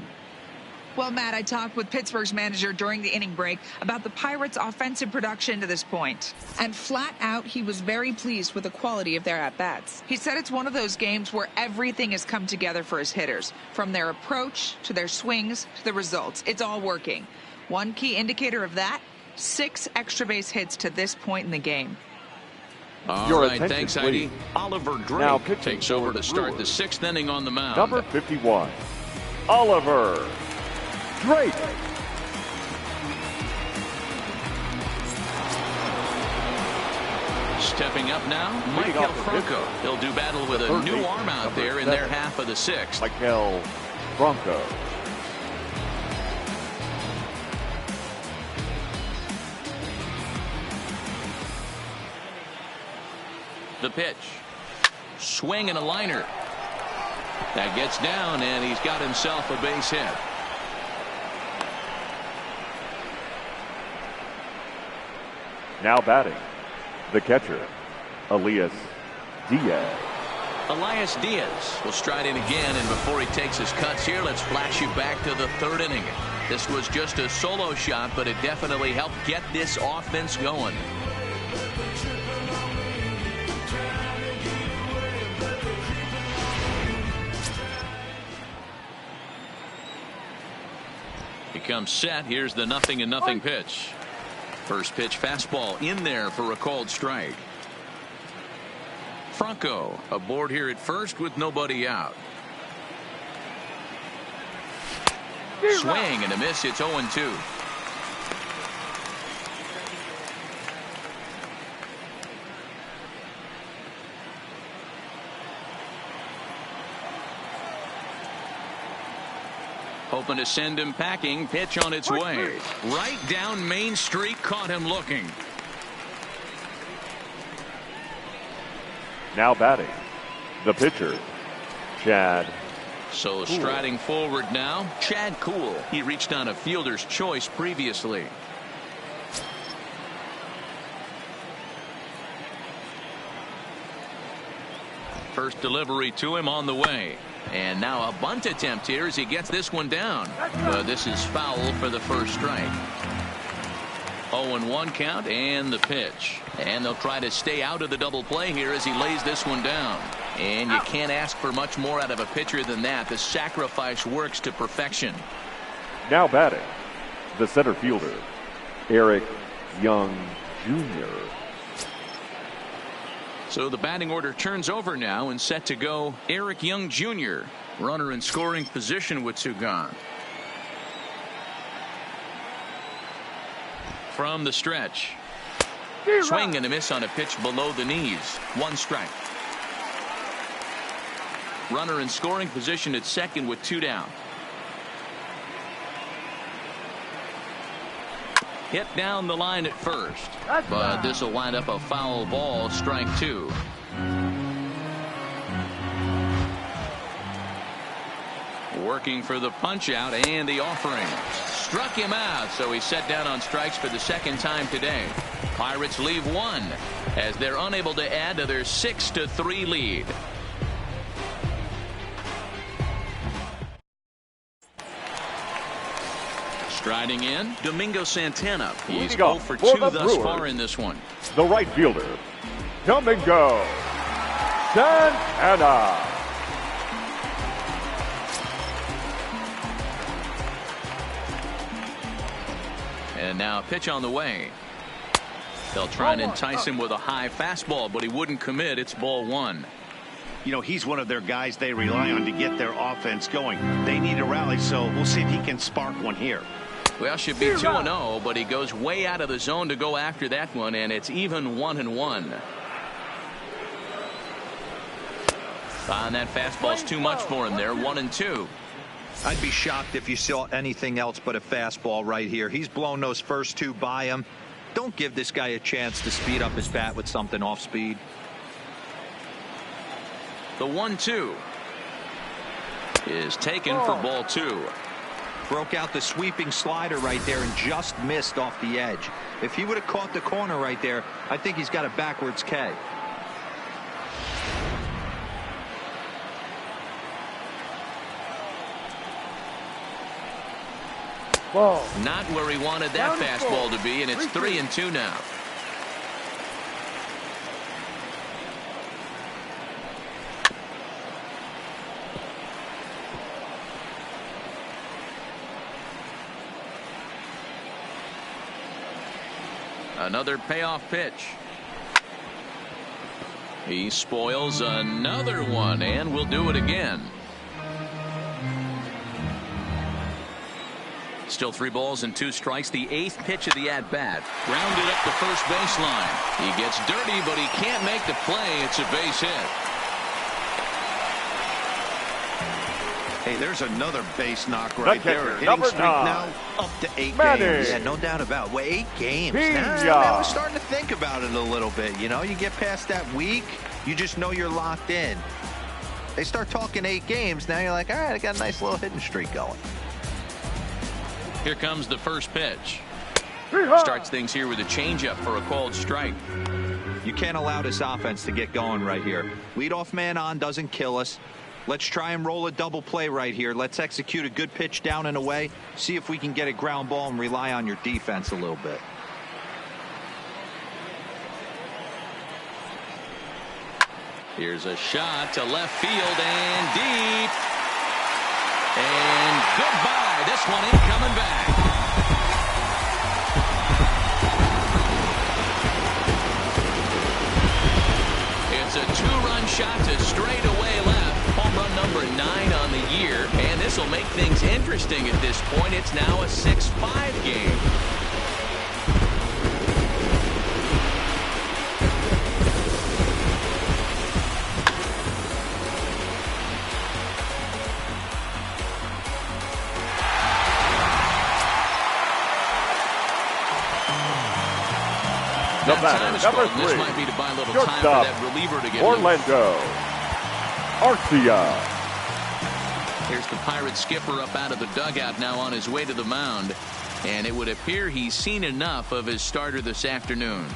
Well, Matt, I talked with Pittsburgh's manager during the inning break about the Pirates' offensive production to this point. And flat out, he was very pleased with the quality of their at-bats. He said it's one of those games where everything has come together for his hitters. From their approach to their swings to the results. It's all working. One key indicator of that, 6 extra base hits to this point in the game. All right, thanks, Heidi. Oliver Drake takes over to start the 6th inning on the mound. Number 51, Oliver Drake. Stepping up now, Michael Franco. He'll do battle with a new arm out there in their half of the 6th. Michael Franco. The pitch. Swing and a liner. That gets down, and he's got himself a base hit. Now batting, the catcher, Elias Diaz. Elias Diaz will stride in again, and before he takes his cuts here, let's flash you back to the 3rd inning. This was just a solo shot, but it definitely helped get this offense going. He comes set. Here's the 0-0 pitch. First pitch fastball in there for a called strike. Franco aboard here at first with nobody out. Swing and a miss. It's 0-2. Hoping to send him packing. Pitch on its way. Right down Main Street. Caught him looking. Now batting, the pitcher, Chad. So striding forward now, Chad Kuhl. He reached on a fielder's choice previously. First delivery to him on the way. And now a bunt attempt here as he gets this one down. But this is foul for the first strike. 0-1 count and the pitch. And they'll try to stay out of the double play here as he lays this one down. And you can't ask for much more out of a pitcher than that. The sacrifice works to perfection. Now batting, the center fielder, Eric Young Jr. So the batting order turns over now and set to go Eric Young Jr. Runner in scoring position with 2 gone. From the stretch. Swing and a miss on a pitch below the knees. 1 strike. Runner in scoring position at second with 2 down. Hit down the line at first, but this will wind up a foul ball, strike 2. Working for the punch out and the offering. Struck him out, so he's set down on strikes for the 2nd time today. Pirates leave 1 as they're unable to add to their 6-3 lead. Striding in, Domingo Santana. He's Leading 0 up for for 2 the thus Brewers, far in this one. the right fielder, Domingo Santana. And now a pitch on the way. They'll try and entice him with a high fastball, but he wouldn't commit. It's ball 1. You know, he's one of their guys they rely on to get their offense going. They need a rally, so we'll see if he can spark one here. Well, should be 2-0, but he goes way out of the zone to go after that one, and it's even 1-1. And that fastball's too much for him there. 1-2. I'd be shocked if you saw anything else but a fastball right here. He's blown those first 2 by him. Don't give this guy a chance to speed up his bat with something off speed. The 1-2 is taken for ball 2. Broke out the sweeping slider right there and just missed off the edge. If he would have caught the corner right there, I think he's got a backwards K. Ball. Not where he wanted that fastball to be, and it's 3-2 now. Another payoff pitch. He spoils another one, and will do it again. Still 3 balls and 2 strikes. The 8th pitch of the at-bat. Grounded up the first baseline. He gets dirty, but he can't make the play. It's a base hit. Hey, there's another base knock right there. Hitting number streak 9. now up to 8 Manning. games. Yeah, no doubt about it. Well, 8 games. Pena. Man, we're starting to think about it a little bit. You know, you get past that week, you just know you're locked in. They start talking 8 games, now you're like, all right, I got a nice little hitting streak going. Here comes the first pitch. Starts things here with a changeup for a called strike. You can't allow this offense to get going right here. Leadoff man on doesn't kill us. Let's try and roll a double play right here. Let's execute a good pitch down and away. See if we can get a ground ball and rely on your defense a little bit. Here's a shot to left field and deep. And goodbye. This one ain't coming back. It's a 2-run shot to straightaway left. Home run number 9 on the year. And this will make things interesting at this point. It's now a 6-5 game. The batter, number 3. This might be to buy a little time for that reliever to get Orlando Arcia. Here's the Pirates skipper up out of the dugout now on his way to the mound. And it would appear he's seen enough of his starter this afternoon.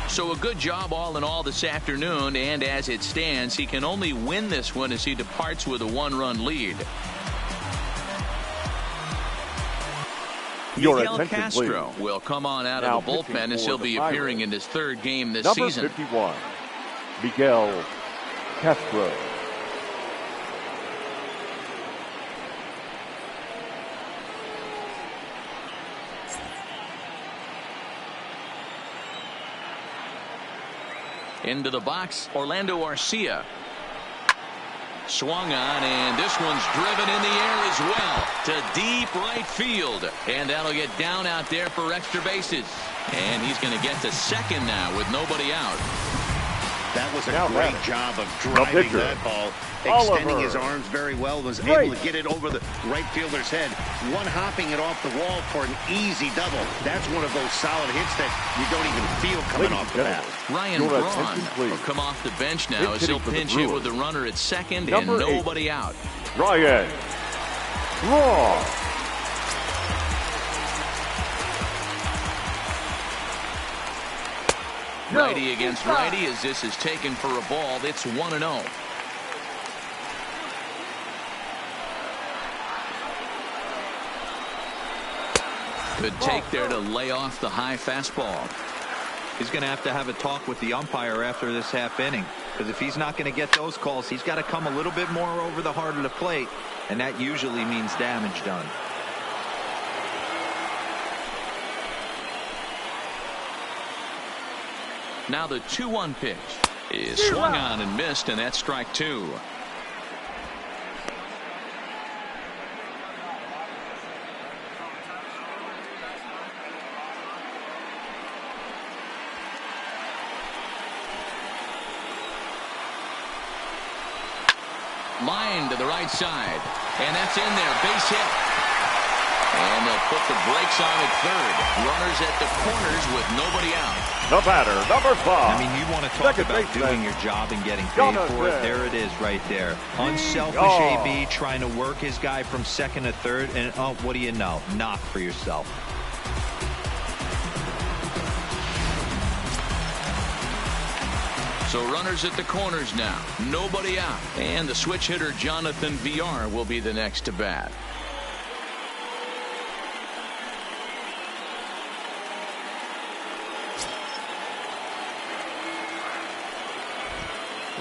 So a good job all in all this afternoon, and as it stands, he can only win this one as he departs with a 1-run lead. Miguel Castro will come on out of the bullpen as he'll be appearing in his 3rd game this season. Number 51, Miguel Castro. Into the box, Orlando Arcia. Swung on, and this one's driven in the air as well to deep right field. And that'll get down out there for extra bases. And he's going to get to second now with nobody out. That was a great job of driving that ball, extending his arms very well, was able to get it over the right fielder's head, one-hopping it off the wall for an easy double. That's one of those solid hits that you don't even feel coming off the bat. Ryan Braun will come off the bench now as he'll pinch hit with the runner at second and nobody out. Ryan Braun. Righty against righty as this is taken for a ball. It's 1-0. Good take there to lay off the high fastball. He's going to have a talk with the umpire after this half inning, because if he's not going to get those calls, he's got to come a little bit more over the heart of the plate, and that usually means damage done. Now the 2-1 pitch is swung on and missed, and that's strike 2. Line to the right side, and that's in there. Base hit. And they'll put the brakes on at third. Runners at the corners with nobody out. The batter, number 5. I mean, you want to talk about doing your job and getting paid for it. There it is right there. Unselfish AB trying to work his guy from second to third. And, oh, what do you know? Knock for yourself. So runners at the corners now. Nobody out. And the switch hitter Jonathan VR will be the next to bat.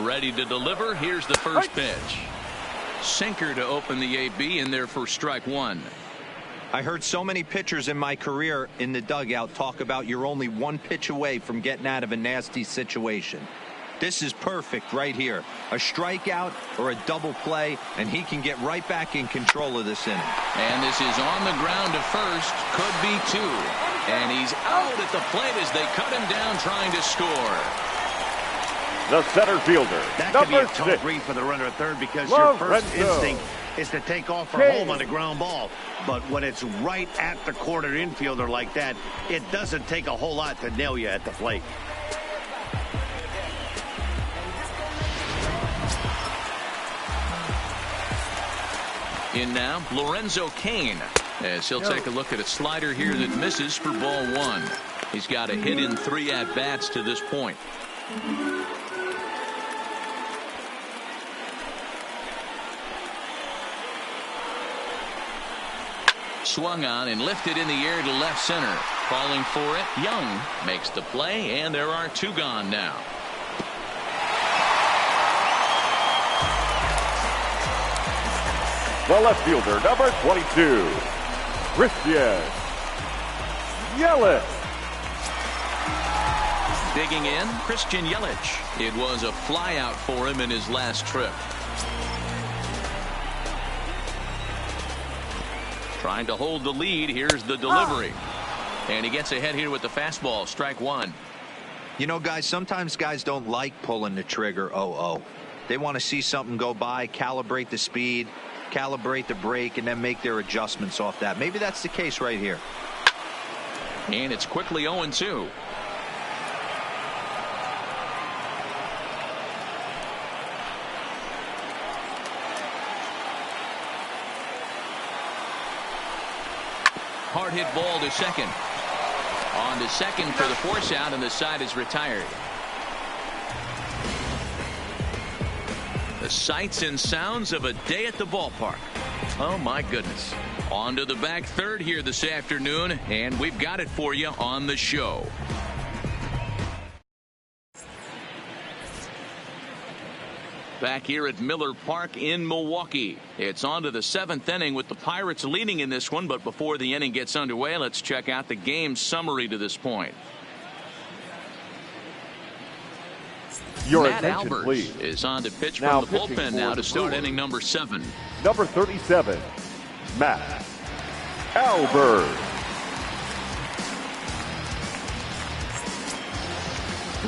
Ready to deliver. Here's the first pitch. Sinker to open the AB, in there for strike 1. I heard so many pitchers in my career in the dugout talk about you're only one pitch away from getting out of a nasty situation. This is perfect right here. A strikeout or a double play, and he can get right back in control of this inning. And this is on the ground to first. Could be 2. And he's out at the plate as they cut him down trying to score. The center fielder, that could be a number tough 6. read for the runner at third, because your first instinct is to take off for home on the ground ball. But when it's right at the corner infielder like that, it doesn't take a whole lot to nail you at the plate. In now, Lorenzo Cain, as he'll take a look at a slider here that misses for ball 1. He's got a hit in 3 at-bats to this point. Swung on and lifted in the air to left center. Calling for it, Young makes the play, and there are 2 gone now. The left fielder, number 22, Christian Yelich. Digging in, Christian Yelich. It was a flyout for him in his last trip. Trying to hold the lead. Here's the delivery. And he gets ahead here with the fastball. Strike 1. You know, guys, sometimes guys don't like pulling the trigger 0-0. They want to see something go by, calibrate the speed, calibrate the brake, and then make their adjustments off that. Maybe that's the case right here. And it's quickly 0-2. Hard hit ball to second. On to second for the force out, and the side is retired. The sights and sounds of a day at the ballpark. Oh my goodness. On to the back third here this afternoon, and we've got it for you on the show. Back here at Miller Park in Milwaukee. It's on to the 7th inning with the Pirates leading in this one, but before the inning gets underway, let's check out the game summary to this point. Your Matt attention, Albers please. is on to pitch Now from the pitching bullpen for now the to start Brewers. inning number 7. Number 37, Matt Albers.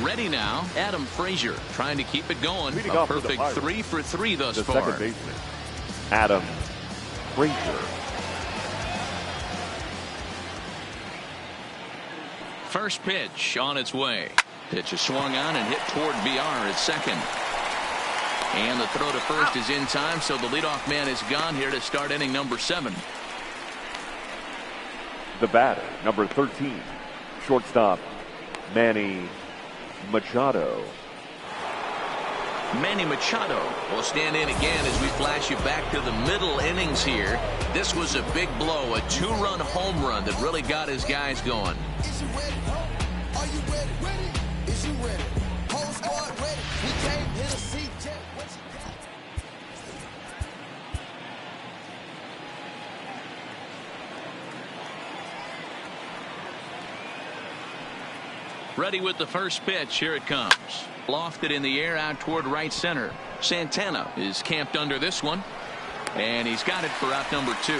Ready now, Adam Frazier trying to keep it going. Leading A off for the perfect Pirates, 3 for 3 thus the far. second baseman, Adam Frazier. First pitch on its way. Pitch is swung on and hit toward VR at second. And the throw to first is in time, so the leadoff man is gone here to start inning number 7. The batter, number 13, shortstop Manny Machado. Manny Machado will stand in again as we flash you back to the middle innings here. This was a big blow, a two-run home run that really got his guys going. Is you ready? Are you ready? Ready? Is you ready? Whole squad ready. We came here to see Jet. What you got? Ready with the first pitch. Here it comes. Lofted in the air out toward right center. Santana is camped under this one. And he's got it for out number 2.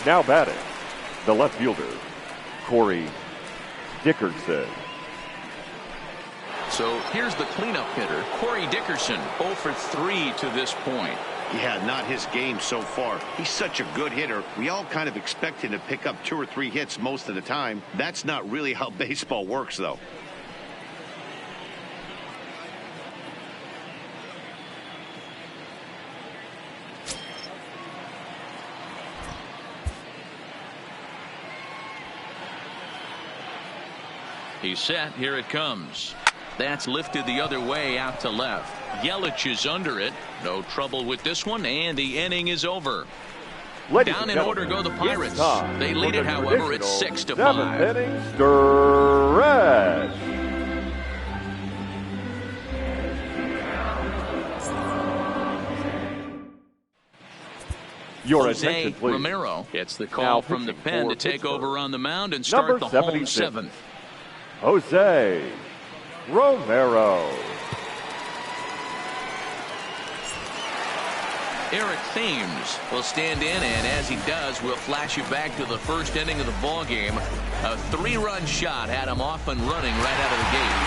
Now batting, the left fielder, Corey Dickerson. So here's the cleanup hitter, Corey Dickerson, 0 for 3 to this point. Yeah, not his game so far. He's such a good hitter. We all kind of expect him to pick up 2 or 3 hits most of the time. That's not really how baseball works, though. He's set. Here it comes. That's lifted the other way out to left. Yelich is under it. No trouble with this one, and the inning is over. Ladies Down and in order go the Pirates. They lead it, however, it's 6 to 5. 7th inning stretch. Your Jose attention, please. Romero gets the call Now from the pitching pen for to take Pittsburgh, over on the mound and start number the home 76, 7th. Jose Romero. Eric Thames will stand in, and as he does, we'll flash you back to the first inning of the ball game. A 3-run shot had him off and running right out of the gate.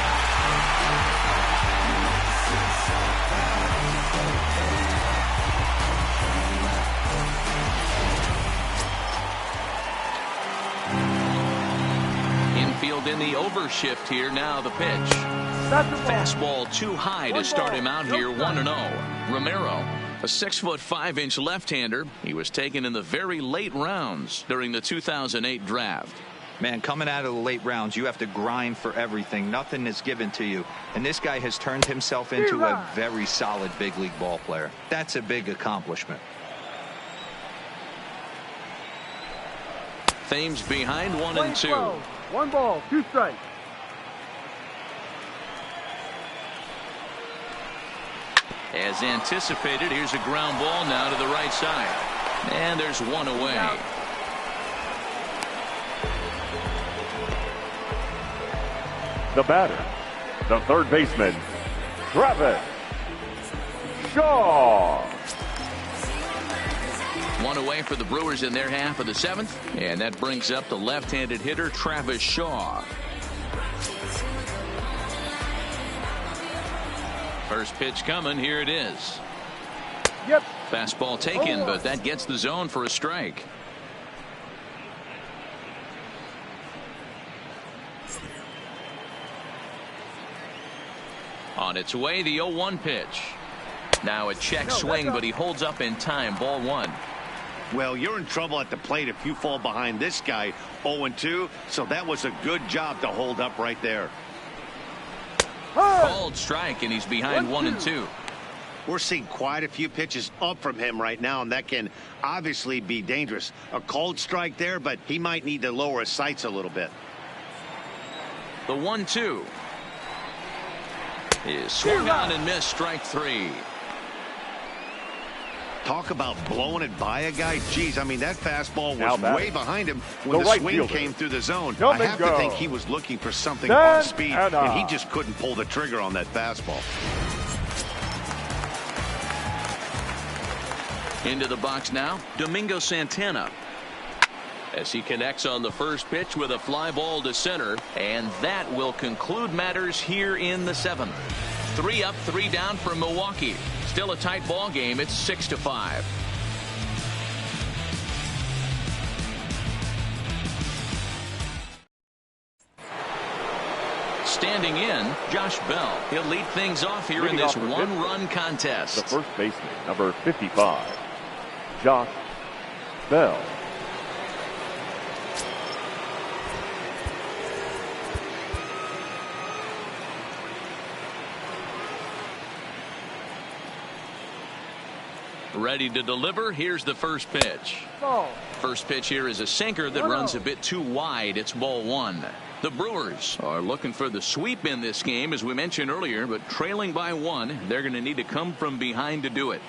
Infield in the overshift here. Now the pitch. Fastball too high to start him out here. 1-0. Romero, a 6'5" left-hander. He was taken in the very late rounds during the 2008 draft. Man, coming out of the late rounds, you have to grind for everything. Nothing is given to you. And this guy has turned himself into a very solid big league ball player. That's a big accomplishment. Thames behind 1-2. 1 ball, 2 strikes. As anticipated, here's a ground ball now to the right side. And there's one away. The batter, the third baseman, Travis Shaw. One away for the Brewers in their half of the 7th. And that brings up the left-handed hitter, Travis Shaw. First pitch coming. Here it is. Yep. Fastball taken, but that gets the zone for a strike. On its way, the 0-1 pitch. Now a check swing, but he holds up in time. Ball 1. Well, you're in trouble at the plate if you fall behind this guy 0-2, so that was a good job to hold up right there. Called strike, and he's behind 1-2. We're seeing quite a few pitches up from him right now, and that can obviously be dangerous. A called strike there, but he might need to lower his sights a little bit. The 1-2 is swung on and missed. Strike 3. Talk about blowing it by a guy. Geez, I mean, that fastball was way behind him when the right swing fielder, came through the zone. Come I have and to go. think he was looking for something Then off speed, and he just couldn't pull the trigger on that fastball. Into the box now, Domingo Santana. As he connects on the first pitch with a fly ball to center, and that will conclude matters here in the 7th. 3 up, 3 down for Milwaukee. Still a tight ball game. It's 6 to 5. Standing in, Josh Bell. He'll lead things off here in this one-run contest. The first baseman, number 55, Josh Bell. Ready to deliver. Here's the first pitch. Ball. First pitch here is a sinker that runs a bit too wide. It's ball one. The Brewers are looking for the sweep in this game, as we mentioned earlier, but trailing by one. They're going to need to come from behind to do it.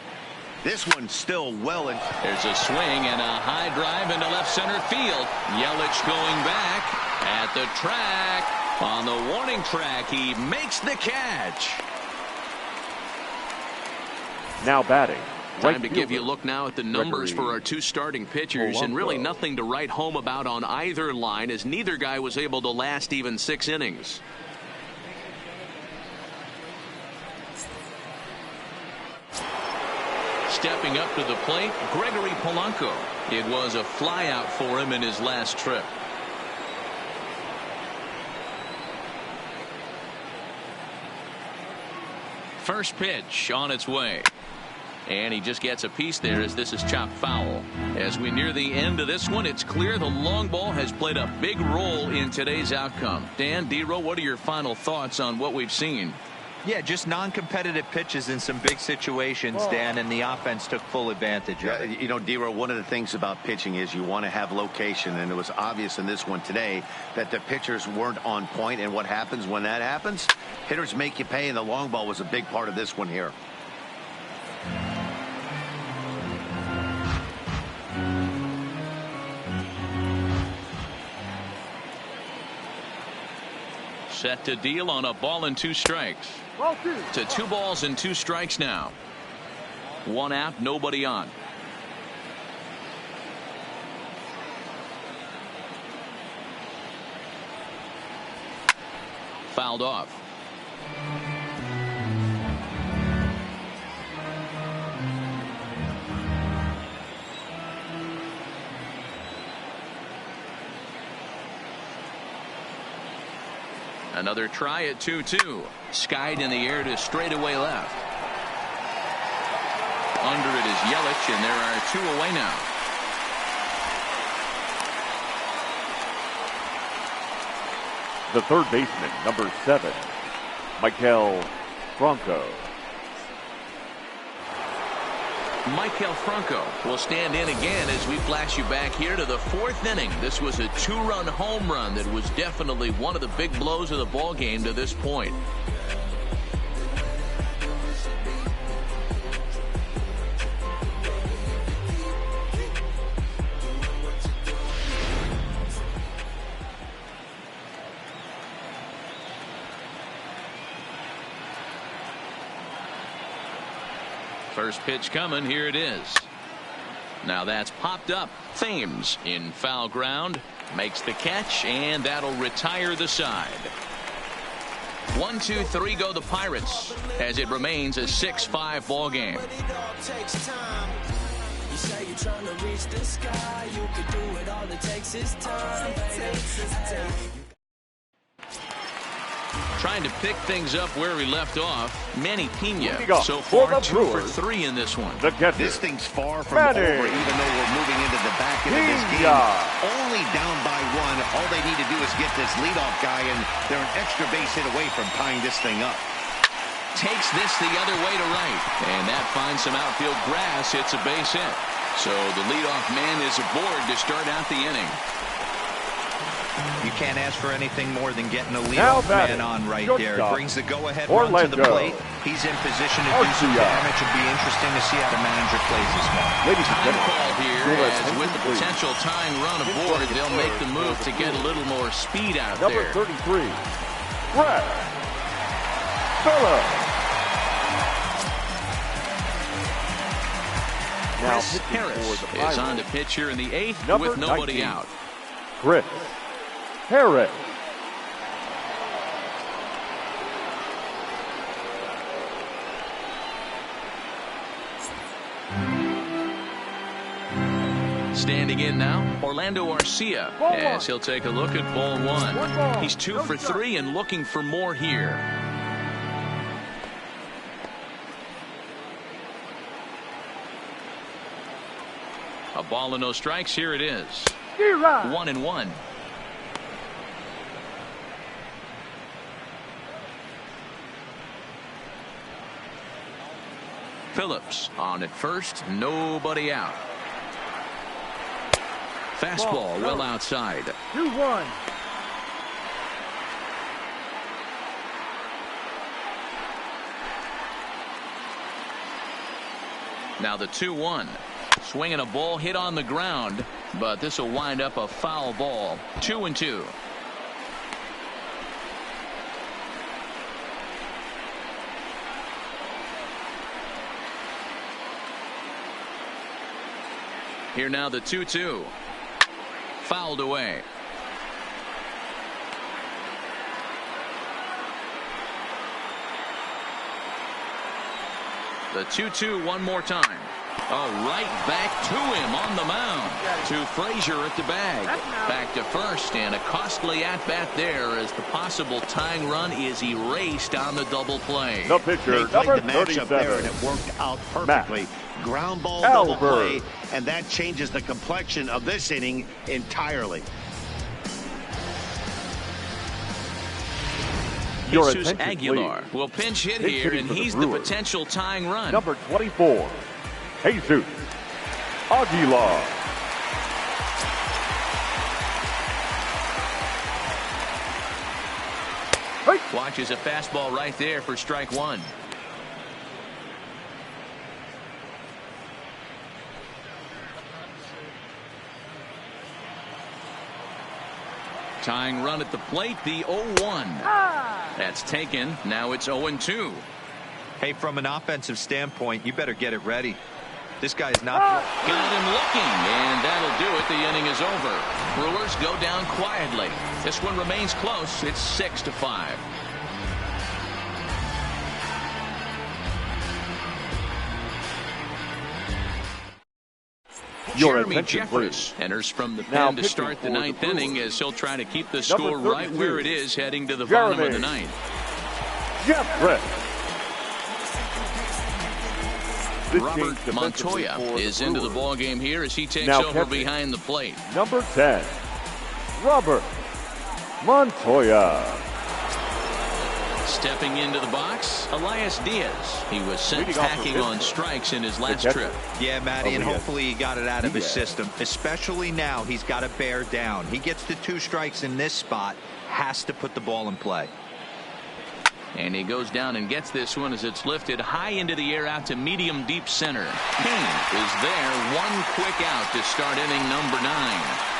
This one's still well in. There's a swing and a high drive into left center field. Yelich going back at the track. On the warning track, he makes the catch. Now batting. Time to give you a look now at the numbers for our two starting pitchers, and really nothing to write home about on either line, as neither guy was able to last even 6 innings. Stepping up to the plate, Gregory Polanco. It was a flyout for him in his last trip. First pitch on its way. And he just gets a piece there as this is chopped foul. As we near the end of this one, it's clear the long ball has played a big role in today's outcome. Dan, D-Row, what are your final thoughts on what we've seen? Yeah, just non-competitive pitches in some big situations, Dan, and the offense took full advantage of it. You know, D-Row, one of the things about pitching is you want to have location, and it was obvious in this one today that the pitchers weren't on point, and what happens when that happens? Hitters make you pay, and the long ball was a big part of this one here. Set to deal on a ball and 2 strikes. Ball 2. To 2 balls and 2 strikes now. 1 out, nobody on. Fouled off. Another try at 2-2. Skied in the air to straightaway left. Under it is Yelich, and there are 2 away now. The third baseman, number 7, Michael Franco. Michael Franco will stand in again as we flash you back here to the 4th inning. This was a 2-run home run that was definitely one of the big blows of the ball game to this point. First pitch coming. Here it is. Now that's popped up. Thames in foul ground makes the catch, and that'll retire the side. 1, 2, 3 go the Pirates as it remains a 6-5 ball game. You say you're trying to reach the sky. You can do it. All it takes is time. Trying to pick things up where we left off. Manny Pena so far 2 for 3 in this one. This thing's far from over, even though we're moving into the back end of this game. Only down by 1. All they need to do is get this leadoff guy, and they're an extra base hit away from tying this thing up. Takes this the other way to right, and that finds some outfield grass. It's a base hit. So the leadoff man is aboard to start out the inning. You can't ask for anything more than getting a leadoff man on right there. Brings the go-ahead run to the plate. He's in position to do some damage. It'll be interesting to see how the manager plays this one. Time call here, as with the potential tying run aboard, they'll make the move to get a little more speed out there. Number 33, Brett Phillips. Chris Harris is on to pitch here in the 8th with nobody 19. out. Chris Harris. Standing in now, Orlando Arcia, as he'll take a look at ball 1. He's 2 for 3 and looking for more here. A ball and no strikes. Here it is. 1-1. Phillips on at first, nobody out. Fastball well outside. 2-1. Now the 2-1. Swinging a ball hit on the ground, but this will wind up a foul ball. 2-2. Here now the 2-2. Fouled away. The 2-2 one more time. Oh, right back to him on the mound. To Frazier at the bag. Back to first, and a costly at-bat there as the possible tying run is erased on the double play. The pitcher, They number played the matchup there, 37. and it worked out perfectly. Ground ball, double play, and that changes the complexion of this inning entirely. Your Jesus attention, Aguilar please. will pinch hit Pinch here, hitting and for the he's the Brewers. potential tying run. Number 24, Jesus Aguilar. Watches a fastball right there for strike one. Tying run at the plate, the 0-1. That's taken. Now it's 0-2. Hey, from an offensive standpoint, you better get it ready. This guy's not. Got him looking, and that'll do it. The inning is over. Brewers go down quietly. This one remains close. It's 6-5. Your Jeremy attention, Jeffress please. enters from the Now pen to pitching start the for the ninth Brewers. inning as he'll try to keep the Number score right 32, where it is heading to the bottom of the Jeremy ninth. Jeffress. This Robert change defensively Montoya for is the into the Brewers. ball game here as he takes Now over catching. behind the plate. Number 10, Robert Montoya. Stepping into the box, Elias Diaz. He was sent Leading off for packing on pitching. strikes in his last catcher. trip. Yeah, Matty, and Elias hopefully he got it out of his Diaz. system. Especially now, he's got to bear down. He gets to 2 strikes in this spot, has to put the ball in play. And he goes down and gets this one as it's lifted high into the air out to medium deep center. Kane is there. One quick out to start inning number 9.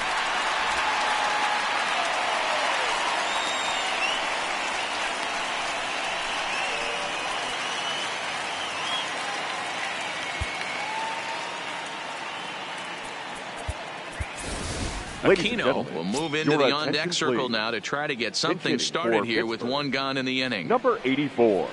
Ladies and Aquino gentlemen, will move into your the attention, on-deck circle please. now to try to get something hitting started for here with Pittsburgh. one gone in the inning. Number 84,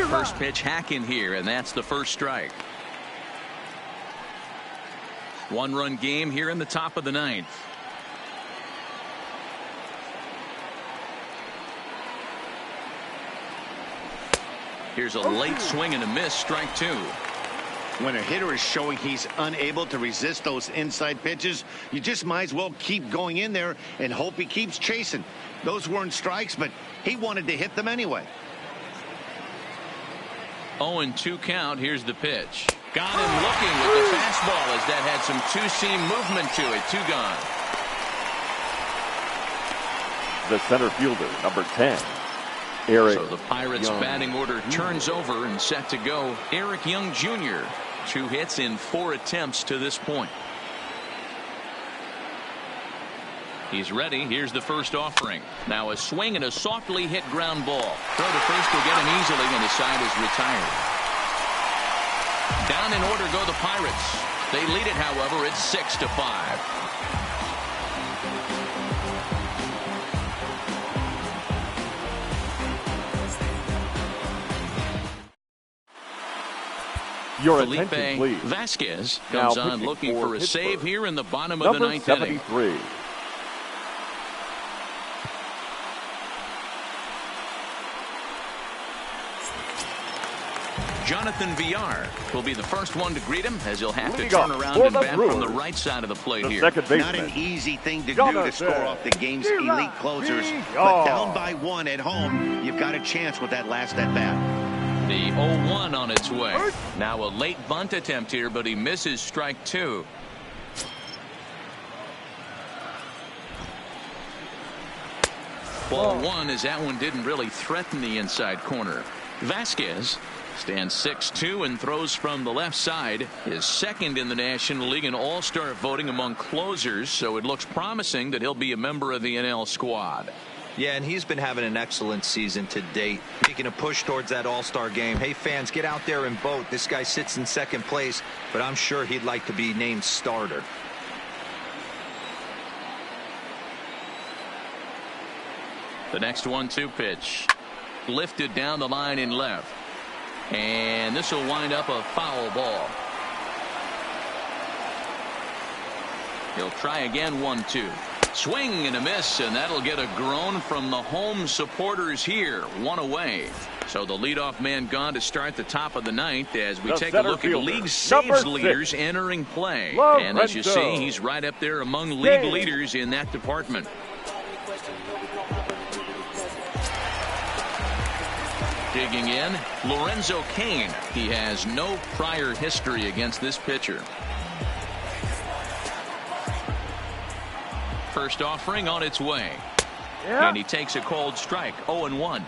First pitch hack in here, and that's the first strike. 1-run game here in the top of the ninth. Here's a late swing and a miss, strike 2. When a hitter is showing he's unable to resist those inside pitches, you just might as well keep going in there and hope he keeps chasing. Those weren't strikes, but he wanted to hit them anyway. 0-2 count. Here's the pitch. Got him looking with the fastball as that had some two-seam movement to it. 2 gone. the center fielder, number 10, Eric So the Pirates Young. batting order turns over and set to go. Eric Young Jr. 2 hits in 4 attempts to this point. He's ready. Here's the first offering. Now a swing and a softly hit ground ball. Throw to first will get him easily, and the side is retired. Down in order go the Pirates. They lead it, however. It's 6-5. Your Felipe attention, please. Vasquez Now comes on pitching looking for for a Pittsburgh. save here in the bottom of the Number ninth inning. 73, Jonathan Villar will be the first one to greet him, as he'll have to Leading turn off around for and the bat from the Brewers, right side of the plate the here. second baseman. Not an easy thing to do Jonathan to score off the game's elite closers. But down by 1 at home, you've got a chance with that last at-bat. The 0-1 on its way. Now a late bunt attempt here, but he misses strike 2. Ball 1, as that one didn't really threaten the inside corner. Vasquez stands 6'2" and throws from the left side. Is second in the National League in all-star voting among closers, so it looks promising that he'll be a member of the NL squad. Yeah, and he's been having an excellent season to date, making a push towards that all-star game. Hey, fans, get out there and vote. This guy sits in second place, but I'm sure he'd like to be named starter. The next 1-2 pitch. Lifted down the line in left. And this will wind up a foul ball. He'll try again. 1-2. Swing and a miss, and that'll get a groan from the home supporters here. 1 away. So the leadoff man gone to start the top of the ninth as we take a look at league saves leaders entering play. And as you see, he's right up there among league leaders in that department. Digging in, Lorenzo Cain. He has no prior history against this pitcher. First offering on its way. And he takes a cold strike. 0-1.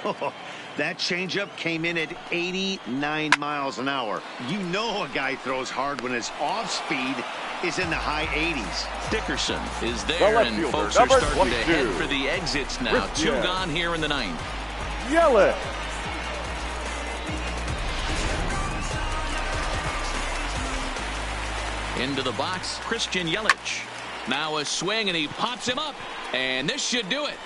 Oh, that changeup came in at 89 miles an hour. You know a guy throws hard when his off speed is in the high 80s. Dickerson is there, and folks are starting to head for the exits now. 2 gone here in the ninth. Yelich. Into the box, Christian Yelich. Now a swing, and he pops him up, and this should do it.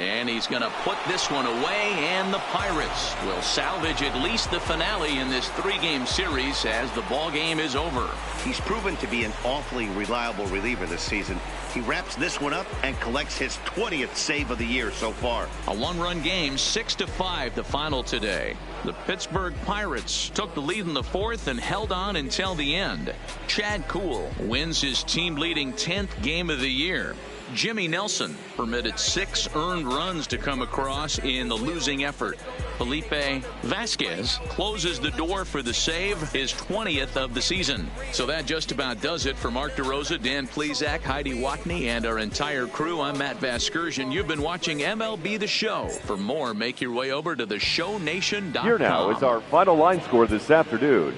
And he's going to put this one away, and the Pirates will salvage at least the finale in this 3-game series as the ball game is over. He's proven to be an awfully reliable reliever this season. He wraps this one up and collects his 20th save of the year so far. A 1-run game, 6-5 the final today. The Pittsburgh Pirates took the lead in the 4th and held on until the end. Chad Kuhl wins his team-leading 10th game of the year. Jimmy Nelson permitted 6 earned runs to come across in the losing effort. Felipe Vasquez closes the door for the save, his 20th of the season. So that just about does it for Mark DeRosa, Dan Plesac, Heidi Watney, and our entire crew. I'm Matt Vasgersian. You've been watching MLB The Show. For more, make your way over to theshownation.com. Here now is our final line score this afternoon.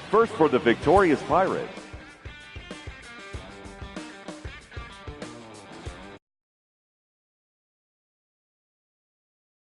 First for the victorious Pirates,